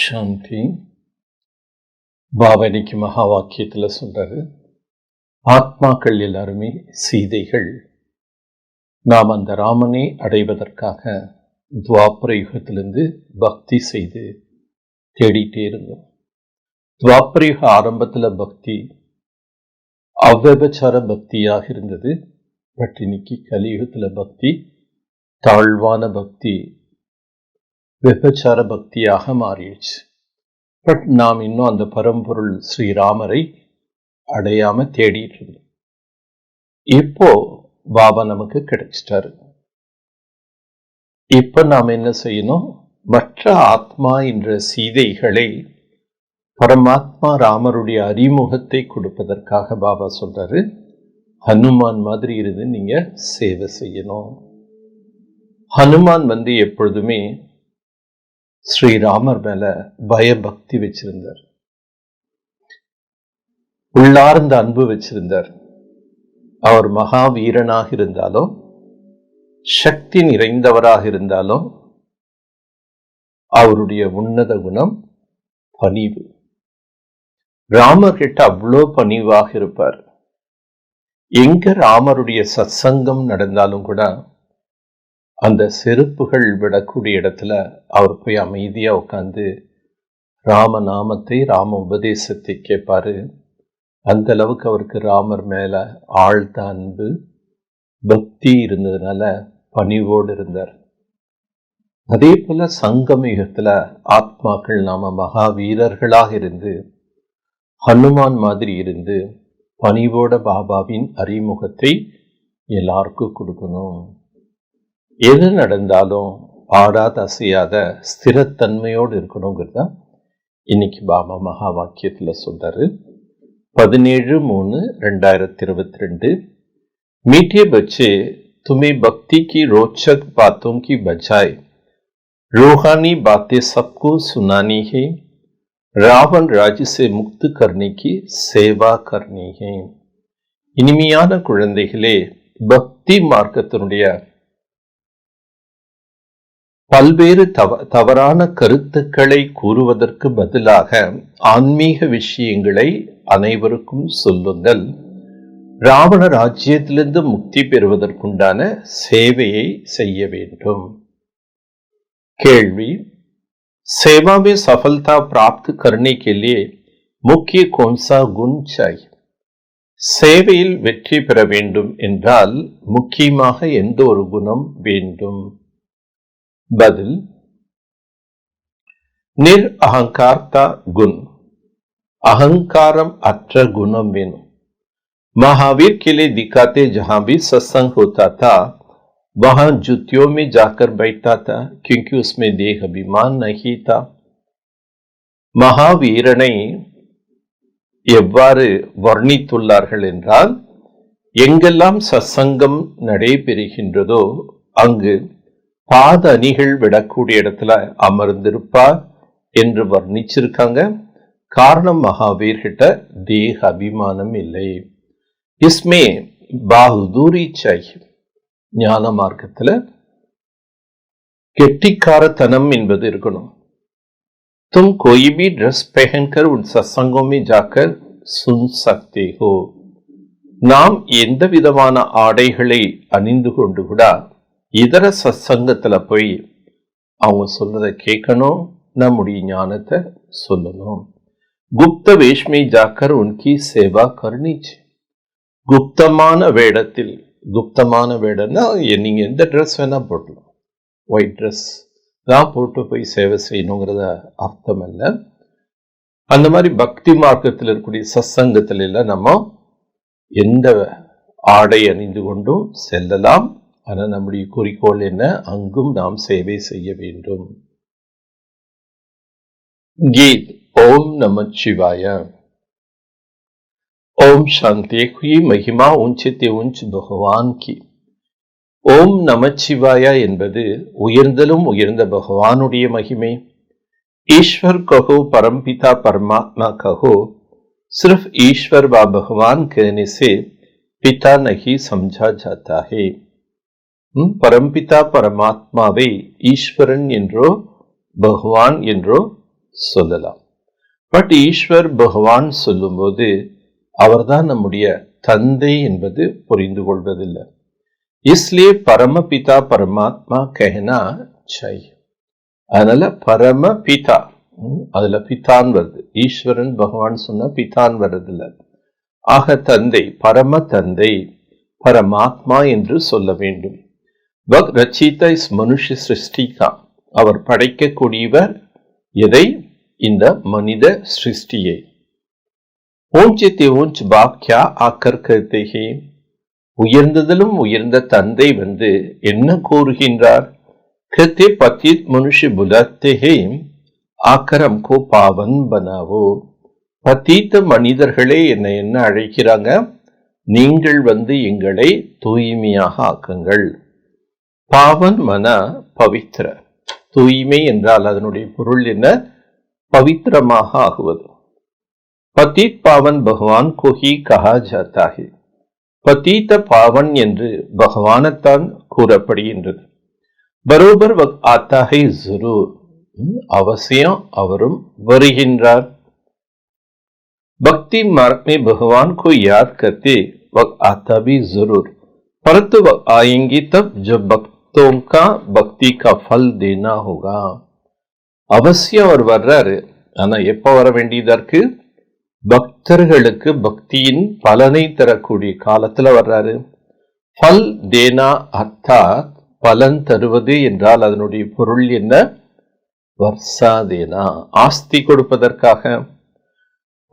சாந்தி. பாபா இன்னைக்கு மகா வாக்கியத்துல சொல்றாரு, ஆத்மாக்கள் எல்லாருமே சீதைகள். நாம் அந்த ராமனை அடைவதற்காக துவாபர யுகத்திலிருந்து பக்தி செய்து தேடிட்டே இருந்தோம். துவாபர யுக ஆரம்பத்துல பக்தி அவ்வபச்சார பக்தியாக இருந்தது. பட் இன்னைக்கு கலியுகத்துல பக்தி தாழ்வான பக்தி, விபச்சார பக்தியாக மாறிடுச்சு. பட் நாம் இன்னும் அந்த பரம்பொருள் ஸ்ரீராமரை அடையாம தேடிட்டு இருந்தோம். இப்போ பாபா நமக்கு கிடைச்சிட்டாரு. இப்ப நாம் என்ன செய்யணும்? மற்ற ஆத்மா என்ற சீதைகளை பரமாத்மா ராமருடைய அறிமுகத்தை கொடுப்பதற்காக பாபா சொல்றாரு, ஹனுமான் மாதிரி இருந்து நீங்க சேவை செய்யணும். ஹனுமான் எப்பொழுதுமே ஸ்ரீராமர் மேல பயபக்தி வச்சிருந்தார், உள்ளார்ந்த அன்பு வச்சிருந்தார். அவர் மகாவீரனாக இருந்தாலும், சக்தி நிறைந்தவராக இருந்தாலும், அவருடைய உன்னத குணம் பணிவு. ராமர் கிட்ட அவ்வளோ பணிவாக இருப்பார். எங்க ராமருடைய சத்சங்கம் நடந்தாலும் கூட அந்த செருப்புகள் விடக்கூடிய இடத்துல அவர் போய் அமைதியா உட்கார்ந்து ராம நாமத்தை, ராம உபதேசத்தை கேட்பாரு. அந்த அளவுக்கு அவருக்கு ராமர் மேல ஆழ்ந்த அன்பு பக்தி இருந்ததுனால பணிவோடு இருந்தார். அதே போல சங்கம யுகத்துல ஆத்மாக்கள் நாம மகாவீரர்களாக இருந்து ஹனுமான் மாதிரி இருந்து பணிவோட பாபாவின் அறிமுகத்தை எல்லாருக்கும் கொடுக்கணும். எது நடந்தாலும் ஆடாத அசையாத ஸ்திரத்தன்மையோடு இருக்கணுங்கிறதா இன்னைக்கு பாபா மகா வாக்கியத்துல சொல்றாரு. 17/3/2022 मीठे बच्चे, तुम्हें भक्ति की रोचक बातों की बजाय रूहानी बातें सबको सुनानी है. रावण राज्य से मुक्त करने की सेवा करनी है. இனிமையான குழந்தைகளே, பக்தி மார்க்கத்தினுடைய பல்வேறு தவறான கருத்துக்களை கூறுவதற்கு பதிலாக ஆன்மீக விஷயங்களை அனைவருக்கும் சொல்லுங்கள். ராவண ராஜ்யத்திலிருந்து முக்தி பெறுவதற்குண்டான சேவையை செய்ய வேண்டும். கேள்வி: सेवा में सफलता प्राप्त करने के लिए मुख्य कौन सा गुण चाहिए? சேவையில் வெற்றி பெற வேண்டும் என்றால் முக்கியமாக எந்த ஒரு குணம் வேண்டும்? பதில்: நிர் அகங்கார்த்தா குண். अहंकारम अत्र गुणम वेनु. महावीर के लिए दिखाते जहां भी सत्संग होता था वहां जूतियों में जाकर बैठता था, क्योंकि उसमें देह अभिमान नहीं था. மகாவீரனை எவ்வாறு வர்ணித்துள்ளார்கள் என்றால், எங்கெல்லாம் சத்சங்கம் நடைபெறுகின்றதோ அங்கு பாத அணிகள் விடக்கூடிய இடத்துல அமர்ந்திருப்பார் என்று வர்ணிச்சிருக்காங்க. காரணம், மகாவீர் கிட்ட தேக அபிமானம் இல்லை. இஸ்மே பஹதூரி சாஹிப். ஞான மார்க்கத்துல கெட்டிக்காரத்தனம் என்பது இருக்கணும். तुम कोई भी ड्रेस पहनकर उन सत्संगों में जाकर सुन सकते हो. நாம் எந்த விதமான ஆடைகளை அணிந்து கொண்டு கூட இதர சத்சங்கத்துல போய் அவங்க சொல்றதை கேட்கணும், நம்முடைய ஞானத்தை சொல்லணும். गुप्त वेश में जाकर उनकी सेवा करनी चाहिए. गुप्तமான வேடத்தில், குப்தமான வேடம்னா நீங்க எந்த ட்ரெஸ் வேணா போடலாம், ஒயிட் ட்ரெஸ் தான் போட்டு போய் சேவை செய்யணுங்கிறத அர்த்தம் அல்ல. அந்த மாதிரி பக்தி மார்க்கத்தில் இருக்கக்கூடிய சத்சங்கத்துல எல்லாம் நம்ம எந்த ஆடை அணிந்து கொண்டும் செல்லலாம். ஆனா நம்முடைய குறிக்கோள் என்ன? அங்கும் நாம் சேவை செய்ய வேண்டும். गीत ओम नमः शिवाय. ओम शांति. हुई महिमा ऊंचते ऊंच भगवान की. ஓம் நமச்சிவாயா என்பது உயர்ந்தலும் உயர்ந்த பகவானுடைய மகிமை. ईश्वर कहो, परमपिता परमात्मा कहो, सिर्फ ईश्वर व भगवान कहने से पिता नहीं समझा जाता है. பரம்பிதா பரமாத்மாவை ஈஸ்வரன் என்றோ பகவான் என்றோ சொல்லலாம். பட் ஈஸ்வர் பகவான் சொல்லும்போது அவர்தான் நம்முடைய தந்தை என்பது புரிந்து கொள்வதில்லை. इसलिए பரமபிதா பரமாத்மா कहना चाहिए. அதனால பரமபிதா, அதுல பிதான் வருது. ஈஸ்வரன் பகவான் சொன்னா பிதான் வர்றதில்ல. ஆக தந்தை, பரம தந்தை, பரமாத்மா என்று சொல்ல வேண்டும். வக் ரச்சித இஸ் மனுஷ்ய சிருஷ்டிகா, அவர் படைக்கக்கூடியவர் எதை? இந்த மனித சிருஷ்டியை. ஊஞ்சித்தே ஊஞ்ச் பாக்யா ஆக்கர் கருத்தைகே, உயர்ந்ததிலும் உயர்ந்த தந்தை வந்து என்ன கூறுகின்றார்? கருத்தே பத்தித் மனுஷ்ய புலத்தேகே ஆக்கரம் கோ பாவன் பனாவோ. பத்தீத்த மனிதர்களே என்னை என்ன அழைக்கிறாங்க? நீங்கள் வந்து எங்களை தூய்மையாக ஆக்குங்கள். பாவன் மன பவித்ர, தூய்மை என்றால் அதனுடைய பொருள் என்ன? பவித்திரமாக ஆகுவது. பத்தீத் பாவன் பகவான் கோஹி கஹா ஜாத்தா ஹை. பத்தீத்த பாவன் என்று பகவானத்தான் கூறப்படுகின்றது. பரோபர் வக் ஆத்தா ஹை ஜரூர், அவசியம் அவரும் வருகின்றார். भक्ति मार्ग में भगवान को याद करते वक्त आता भी जरूर, परंतु वह आएंगे तब जब भक्तों का भक्ति का फल देना होगा. அவசியம் அவர் வர்றாரு. ஆனா எப்ப வர வேண்டியதா இருக்கு? பக்தர்களுக்கு பக்தியின் பலனை தரக்கூடிய காலத்துல வர்றாரு. ஃபல் தேனா அர்த்தாத், பலன் தருவது என்றால் அதனுடைய பொருள் என்ன? வர்ஷா தேனா, ஆஸ்தி கொடுப்பதற்காக.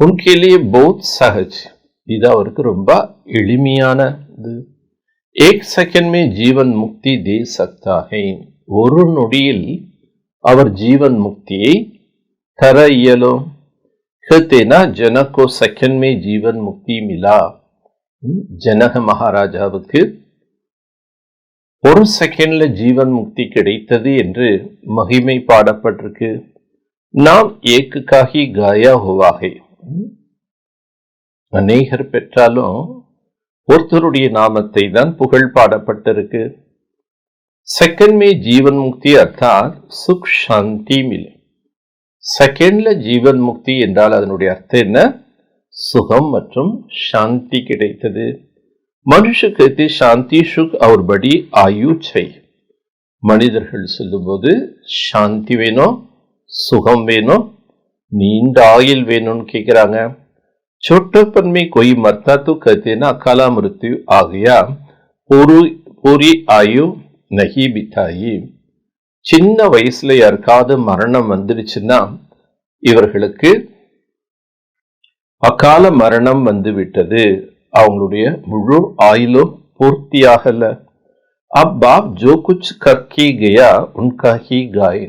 उनके लिए बहुत सहज, இது அவருக்கு ரொம்ப எளிமையானது. एक सेकंड में जीवन मुक्ति दे सकता है, ஒரு நொடியில் அவர் ஜீவன் முக்தியை தர இயலும். कहते ना जनक को सेकंड में जीवन मुक्ति मिला. ஜனக மகாராஜாவுக்கு ஒரு செகண்ட்ல ஜீவன் முக்தி கிடைத்தது என்று மகிமை பாடப்பட்டிருக்கு. நாம் ஏக்குக்காகி காயா ஹுவாகை, அநேகர் பெற்றாலும் ஒருத்தருடைய நாமத்தை தான் புகழ் பாடப்பட்டிருக்கு. செகண்ட் மே ஜீவன் முக்தி அர்த்தாத் சுக் சாந்தி மிலே. செகண்ட்ல ஜீவன் முக்தி என்றால் அதனுடைய அர்த்தம் என்ன? சுகம் மற்றும் சாந்தி கிடைத்தது. மனுஷக்கு சாந்தி சுக் அவர் படி ஆயு சை. மனிதர்கள் சொல்லும்போது சாந்தி வேணும், சுகம் வேணும், நீண்ட ஆயுள் வேணும்னு கேட்கிறாங்க. छोटेपन में कोई मरता तो कहते ना अकाला मृत्यु आ गया, पूरी आयु नहीं बिताई. சின்ன வயசுல யாருக்காவது மரணம் வந்துடுச்சுன்னா இவர்களுக்கு அகால மரணம் வந்து விட்டது, அவங்களுடைய முழு ஆயுளும் பூர்த்தியாகல. अब बाप जो कुछ करके गया उनका ही गाय.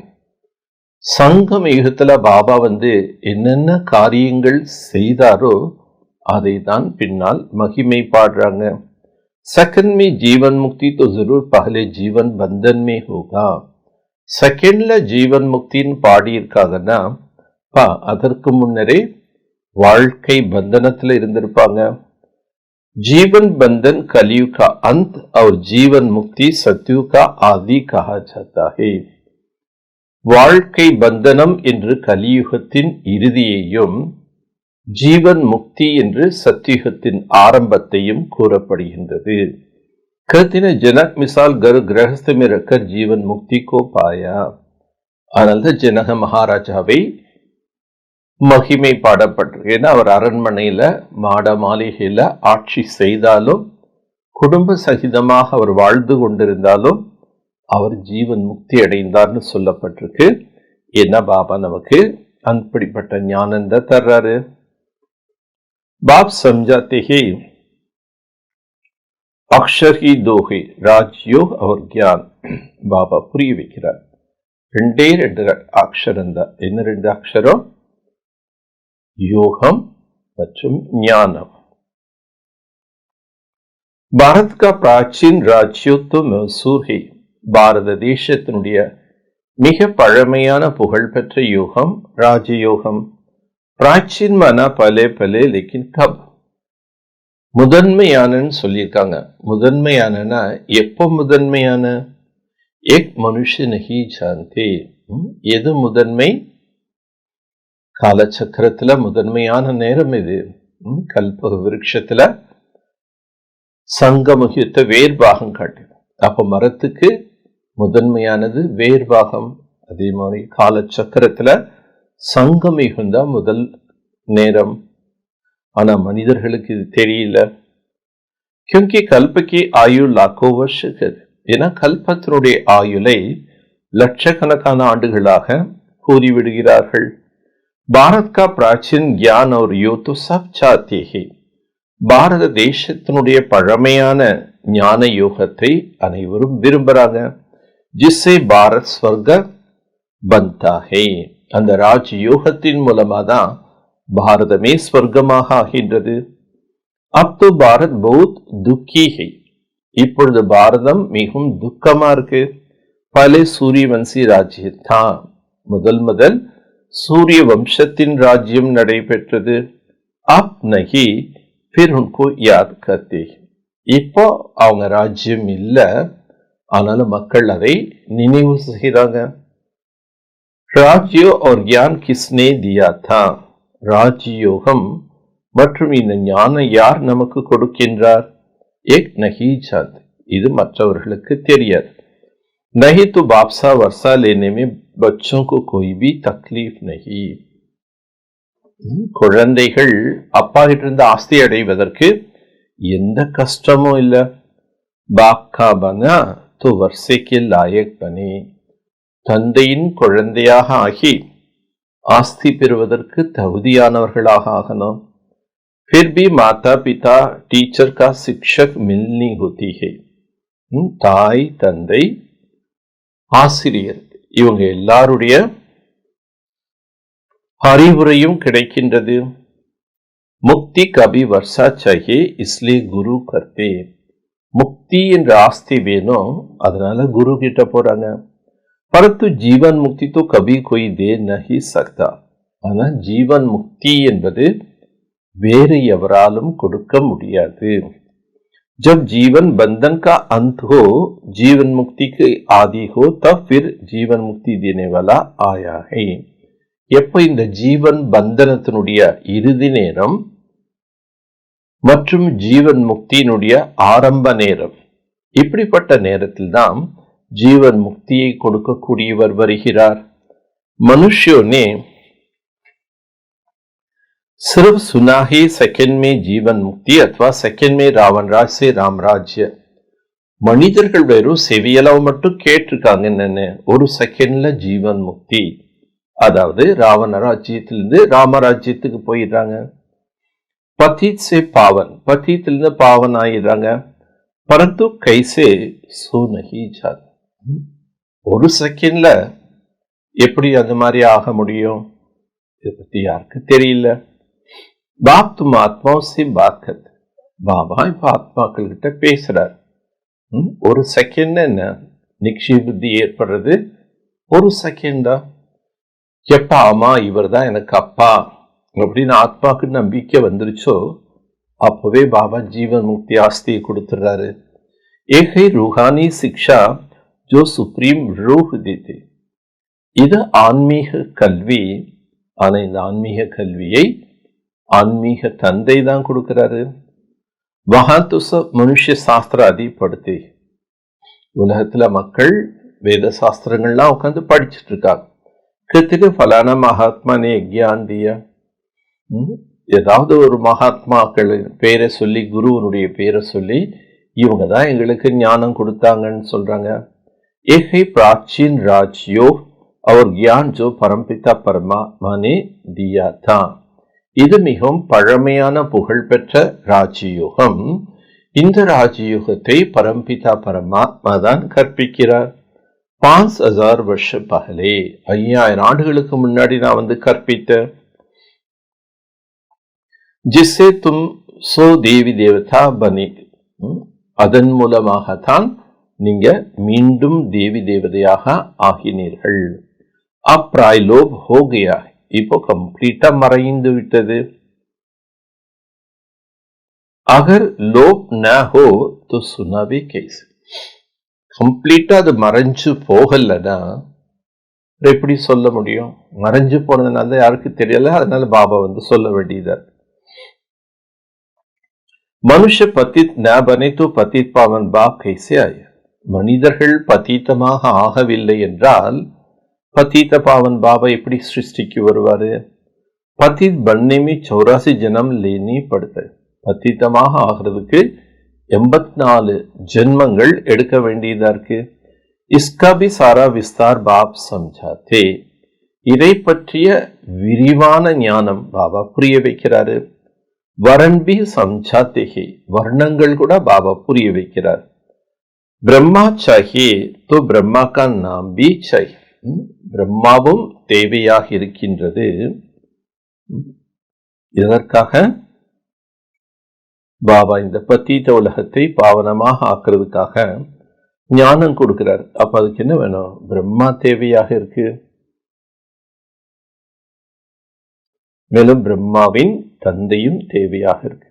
சங்கம் யுகத்துல பாபா வந்து என்னென்ன காரியங்கள் செய்தாரோ அதை தான் பின்னால் மகிமை பாடுறாங்க. செகண்ட் में जीवन मुक्ति तो जरूर पहले जीवन बंधन में होगा. செகண்ட்ல ஜீவன் முக்தின்னு பாடி இருக்காங்கன்னா அதற்கு முன்னரே வாழ்க்கை பந்தனத்துல இருந்திருப்பாங்க. जीवन बंधन कलयुग का अंत और जीवन मुक्ति सतयुग का आदि कहा जाता है. வாழ்க்கை பந்தனம் என்று கலியுகத்தின் இறுதியையும் ஜீவன் முக்தி என்று சத்தியுகத்தின் ஆரம்பத்தையும் கூறப்படுகின்றது. कहते जनक मिसाल घर गृहस्थ में रखकर जीवन मुक्ति को पाया. அதனால ஜனக மகாராஜாவை மகிமை பாடப்பட்டிருக்கு. ஏன்னா அவர் அரண்மனையில மாட மாளிகையில ஆட்சி செய்தாலும் குடும்ப சகிதமாக அவர் வாழ்ந்து கொண்டிருந்தாலும் அவர் ஜீவன் முக்தி அடைந்தார்னு சொல்லப்பட்டிருக்கு. என்ன பாபா நமக்கு அப்படிப்பட்ட ஞானந்த தர்றாரு. பாப் समझाते हैं अक्षर ही दो है, राजयोग और ज्ञान. பாபா புரிய வைக்கிறார். ரெண்டே ரெண்டு அக்ஷரம் தான். என்ன ரெண்டு அக்ஷரம்? யோகம் மற்றும் ஞானம். பாரத் का प्राचीन राज्यों तो मैसूर है. பாரத தேசத்தினுடைய மிக பழமையான புகழ்பெற்ற யோகம் ராஜயோகம். பிராச்சீன் மனா பலே பலே லேக்கின் கப், முதன்மையானன்னு சொல்லியிருக்காங்க. முதன்மையானனா எப்போ முதன்மையான? ஏக் மனுஷ நஹி ஜான்தே. எது முதன்மை? காலச்சக்கரத்துல முதன்மையான நேரம் இது. கல்பக விருட்சத்துல சங்கமுகித்த வேர்பாகம் காட்டு. அப்ப மரத்துக்கு முதன்மையானது வேர்பாகம். அதே மாதிரி காலச்சக்கரத்துல சங்கமிகுந்தா முதல் நேரம். ஆனா மனிதர்களுக்கு இது தெரியல. क्योंकि कल्प की आयु लाखों वर्ष है. ஏன்னா கல்பத்தினுடைய ஆயுளை லட்சக்கணக்கான ஆண்டுகளாக கூறிவிடுகிறார்கள். பாரத் கா பிராச்சீன் ज्ञान और योग तो सब चाहते हैं. பாரத தேசத்தினுடைய பழமையான ஞான யோகத்தை அனைவரும் விரும்புறாங்க. जिससे भारत स्वर्ग बनता है. அந்த ராஜ் யோகத்தின் மூலமா தான் பாரதமே ஸ்வர்க்கமாக ஆகின்றது. अब तो भारत बहुत दुखी है. இப்பொழுது பாரதம் மிகவும் துக்கமா இருக்கு. பல சூரியவம்சி ராஜ்யம் தான். முதல் சூரிய வம்சத்தின் ராஜ்யம் நடைபெற்றது. அப் நகி பிர் உன்கோ யாத் கர்த்தே. இப்போ அவங்க ராஜ்யம் இல்ல, ஆனாலும் மக்கள் அதை நினைவு செய்கிறாங்க. ராஜ்யோ और ज्ञान किसने दिया था. ராஜ்யோகம் மற்றும் இந்த ஞானம் யார் நமக்கு கொடுக்கின்றார். एक नहीं जानते. இது மற்றவர்களுக்கு தெரியாது. नहीं तो वापसा वर्षा लेने में बच्चों को कोई भी तकलीफ नहीं. குழந்தைகள் அப்பா கிட்ட இருந்து ஆஸ்தி அடைவதற்கு எந்த கஷ்டமும் இல்ல. பாக்கா பனா तो वर्षे के लायक बने. தந்தையின் குழந்தையாக ஆகி ஆஸ்தி பெறுவதற்கு தகுதியானவர்களாக ஆகணும். फिर भी माता पिता टीचर का शिक्षक मिलनी होती है. தாய் தந்தை ஆசிரியர் இவங்க எல்லாருடைய அறிவுரையும் கிடைக்கின்றது. முக்தி கபி வர்ஷா சாஹே இஸ்லியே குரு கர்த்தே. முக்தி என்ற ஆஸ்தி வேணும், அதனால குரு கிட்ட போறாங்க. परंतु जीवन मुक्ति तो कभी कोई दे नहीं सकता. ஆனா ஜீவன் முக்தி என்பது வேறு எவராலும் கொடுக்க முடியாது. जब जीवन बंधन का अंत हो, जीवन मुक्ति के आदि हो, तब फिर जीवन मुक्ति देने वाला आया है. எப்ப இந்த ஜீவன் பந்தனத்தினுடைய இறுதி நேரம் மற்றும் ஜீவன் முக்தியினுடைய ஆரம்ப நேரம், இப்படிப்பட்ட நேரத்தில் தான் जीवन मुक्तिயை கொடுக்கக்கூடியவர் வருகிறார். मनुष्यों ने सिर्फ सुना ही सेकंड में जीवन मुक्ति अथवा सेकंड में रावण राज से राम राज्य. மனிதர்கள் வெறும் செவியளவு மட்டும் கேட்டிருக்காங்க. ஒரு செகண்ட்ல ஜீவன் முக்தி, அதாவது ராவண ராஜ்யத்திலிருந்து ராமராஜ்யத்துக்கு போயிடுறாங்க. பதீத் சே பாவன், பதீத்திலிருந்து பாவன் ஆயிடுறாங்க. பரந்து கைசே சோ நஹி ஜாத். ஒரு செகண்ட்ல எப்படி அந்த மாதிரி ஆக முடியும்? இதை பத்தி யாருக்கு தெரியல. பாப் தும் ஆத்மாவும் சே பாத் கர்த்தே. பாபா இப்ப ஆத்மாக்கள் கிட்ட பேசுறார். ஒரு செகண்ட் என்ன நிக்ஷி புத்தி ஏற்படுறது? ஒரு செகண்ட் தான். எப்ப ஆமா இவர் தான் எனக்கு அப்பா அப்படின்னு ஆத்மாக்கு நம்பிக்கை வந்துருச்சோ அப்பவே பாபா ஜீவன் முக்தி ஆஸ்தியை கொடுத்துறாரு. ஏகை ரூஹானி சிக்ஷா जो सुप्रीम रूह देते. இது ஆன்மீக கல்வி. ஆனா இந்த ஆன்மீக கல்வியை ஆன்மீக தந்தை தான் கொடுக்கிறாரு. வஹா तो सब மனுஷ்ய சாஸ்திர ஆதி படுத்தே. உலகத்துல மக்கள் வேத சாஸ்திரங்கள்லாம் உட்காந்து படிச்சுட்டு இருக்காங்க. கிருத்திக்கு ஃபலானா மகாத்மா நே ஞான் தியா. ஏதாவது ஒரு மகாத்மாக்கள் பேரை சொல்லி, குருவனுடைய பேரை சொல்லி இவங்க தான் எங்களுக்கு ஞானம் கொடுத்தாங்கன்னு சொல்றாங்க. एक ही प्राचीन राजयोग और ज्ञान जो परमपिता परमात्मा ने दिया था. இது மிகவும் பழமையான புகழ்பெற்ற ராஜயோகம். இந்த ராஜயோகத்தை பரம்பிதா பரமாத்மா தான் கற்பிக்கிறார். 5000 வருஷம் பகலே, 5000 ஆண்டுகளுக்கு முன்னாடி நான் வந்து கற்பித்தேன். जिससे तुम सो देवी देवता बने. அதன் மூலமாகத்தான் நீங்க மீண்டும் தேவி தேவதையாக ஆகினீர்கள். அப்ராய் லோப் ஹோ கயா. இப்போ கம்ப்ளீட்டா மறைந்து விட்டது. அகர் லோப் ந ஹோ तो सुना भी कैसे. கம்ப்ளீட்டா அது மறைஞ்சு போகலன்னா எப்படி சொல்ல முடியும்? மறைஞ்சு போனதுனால யாருக்கு தெரியல, அதனால பாபா சொல்ல வேண்டியதா. மனுஷ பத்தித் ந பனே தோ பத்தித் பாவன் பாப் கைசே ஆயே? மனிதர்கள் பதீத்தமாக ஆகவில்லை என்றால் பதீத பாவன் பாபா எப்படி சிருஷ்டிக்கு வருவாரு? பத்தித் பன்னிமி 84 ஜனம் லேனி படுத்த. பதீத்தமாக ஆகிறதுக்கு 84 ஜென்மங்கள் எடுக்க வேண்டியதா இருக்கு. இஸ்கா பி சாரா விஸ்தார் பாப் சம்ஜாத்தே. இதை பற்றிய விரிவான ஞானம் பாபா புரிய வைக்கிறாரு. வரண் பி சம்ஜாத்தே. வர்ணங்கள் கூட பாபா புரிய வைக்கிறார். பிரம்மா சாஹியே தோ பிரம்மா கா நாம் பி சாஹியே. பிரம்மாவும் தேவையாக இருக்கின்றது. இதற்காக பாபா இந்த பத்தீத உலகத்தை பாவனமாக ஆக்குறதுக்காக ஞானம் கொடுக்கிறார். அப்ப அதுக்கு என்ன வேணும்? பிரம்மா தேவையாக இருக்கு. மேலும் பிரம்மாவின் தந்தையும் தேவையாக இருக்கு.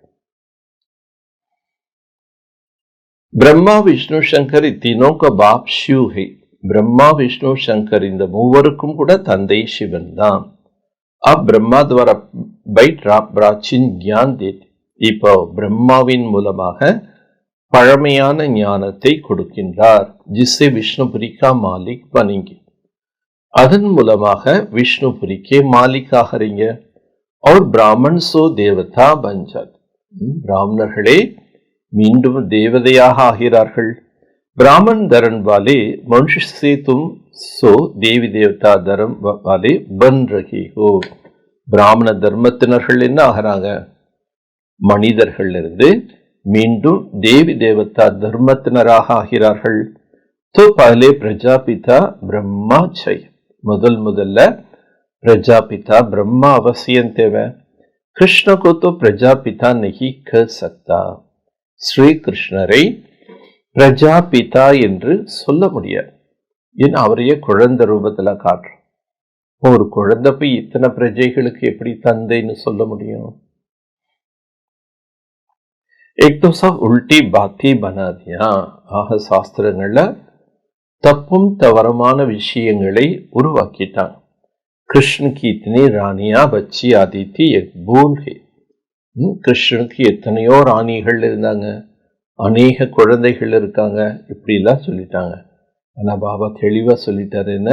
பிரம்மா விஷ்ணு சங்கர் तीनों का बाप शिव है. பிரம்மா விஷ்ணு சங்கர் இந்த மூவருக்கும் கூட தந்தை சிவன் தான். அப் பிரம்மா द्वारा பிராச்சீன் ஞான் தேத். இப்போ பிரம்மாவின் மூலமாக பழமையான ஞானத்தை கொடுக்கின்றார். ஜிஸ்ஸே விஷ்ணுபுரி கா மாலிக் பனீங்க. அதன் மூலமாக விஷ்ணுபுரிக்கே மாலிக் ஆகிறீங்க. और ब्राह्मण सो देवता बन जाते. பிராமணர்களே மீண்டும் தேவதையாக ஆகிறார்கள். பிராமன் தரன் வாலே மனுஷ से तुम सो देवी देवता धर्म वाले बन रही हो. பிராமண தர்மத்தினர்கள் என்ன ஆகிறாங்க? மனிதர்கள் இருந்து மீண்டும் தேவி தேவதா தர்மத்தினராக ஆகிறார்கள். तो पहले प्रजापिता ब्रह्मा चाहिए. முதல்ல प्रजापिता ब्रह्मा अवश्यम தேவை. कृष्ण को तो प्रजापिता नहीं कह सकता. ஸ்ரீ கிருஷ்ணரை பிரஜாபிதா என்று சொல்ல முடியாது. ஏன்னா அவரையே குழந்தை ரூபத்துல காட்டுறோம். ஒரு குழந்தை போய் இத்தனை பிரஜைகளுக்கு எப்படி தந்தைன்னு சொல்ல முடியும்? एक तो सब उल्टी बातें बना दिया. ஆக சாஸ்திரங்கள்ல தப்பும் தவறுமான விஷயங்களை உருவாக்கிட்டாங்க. कृष्ण की इतनी रानियां बच्ची आती थी एक भूल है. கிருஷ்ணனுக்கு எத்தனையோ ராணிகள் இருந்தாங்க, அநேக குழந்தைகள் இருக்காங்க, இப்படி எல்லாம் சொல்லிட்டாங்க. ஆனா பாபா தெளிவா சொல்லிட்டாரு, என்ன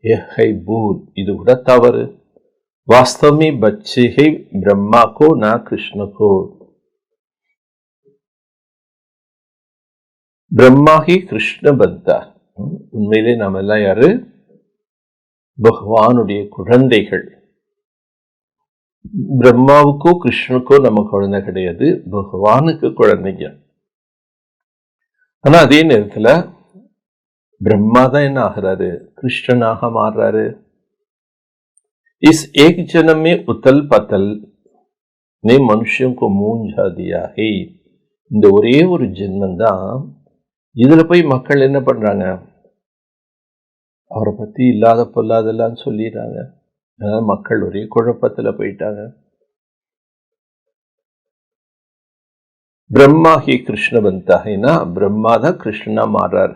ஏஹை பூல், இது கூட தவறு. வாஸ்தவமே பச்சே ஹை பிரம்மா கோ நா கிருஷ்ண கோ. பிரம்மா ஹி கிருஷ்ண பந்தா. உண்மையிலே நாம எல்லாம் யாரு? பகவானுடைய குழந்தைகள். பிரம்மாவுக்கோ கிருஷ்ணனுக்கோ நம்ம குழந்தை கிடையாது, பகவானுக்கு குழந்தைங்க. ஆனா அதே நேரத்துல பிரம்மா தான் என்ன ஆகிறாரு? கிருஷ்ணனாக மாறுறாரு. इस एक जन्म में उतल पतल ने मनुष्यों को मूंझा दिया है. இந்த ஒரே ஒரு ஜென்மம் தான் இதுல போய் மக்கள் என்ன பண்றாங்க? அவரை பத்தி இல்லாத பொல்லாதெல்லாம் சொல்லிடுறாங்க. அதனால மக்கள் ஒரே குழப்பத்துல போயிட்டாங்க. ब्रह्मा ही कृष्ण बनता है ना, ब्रह्मा था कृष्णा मारार.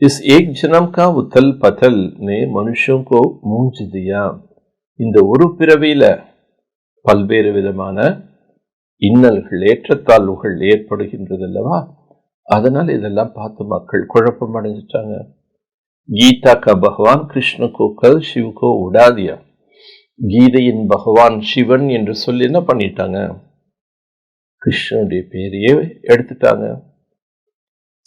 इस एक जन्म का उथल पथल ने मनुष्यों को मूंझ दिया. இந்த ஒரு பிறவியில பல்வேறு விதமான இன்னல்கள் ஏற்றத்தாழ்வுகள் ஏற்படுகின்றது அல்லவா? அதனால இதெல்லாம் பார்த்து மக்கள் குழப்பம் அடைஞ்சிட்டாங்க. கீதா का भगवान कृष्ण को कल शिव को उड़ा दिया. கீதையின் பகவான் சிவன் என்று சொல்லி என்ன பண்ணிட்டாங்க? கிருஷ்ணனுடைய பேரையே எடுத்துட்டாங்க.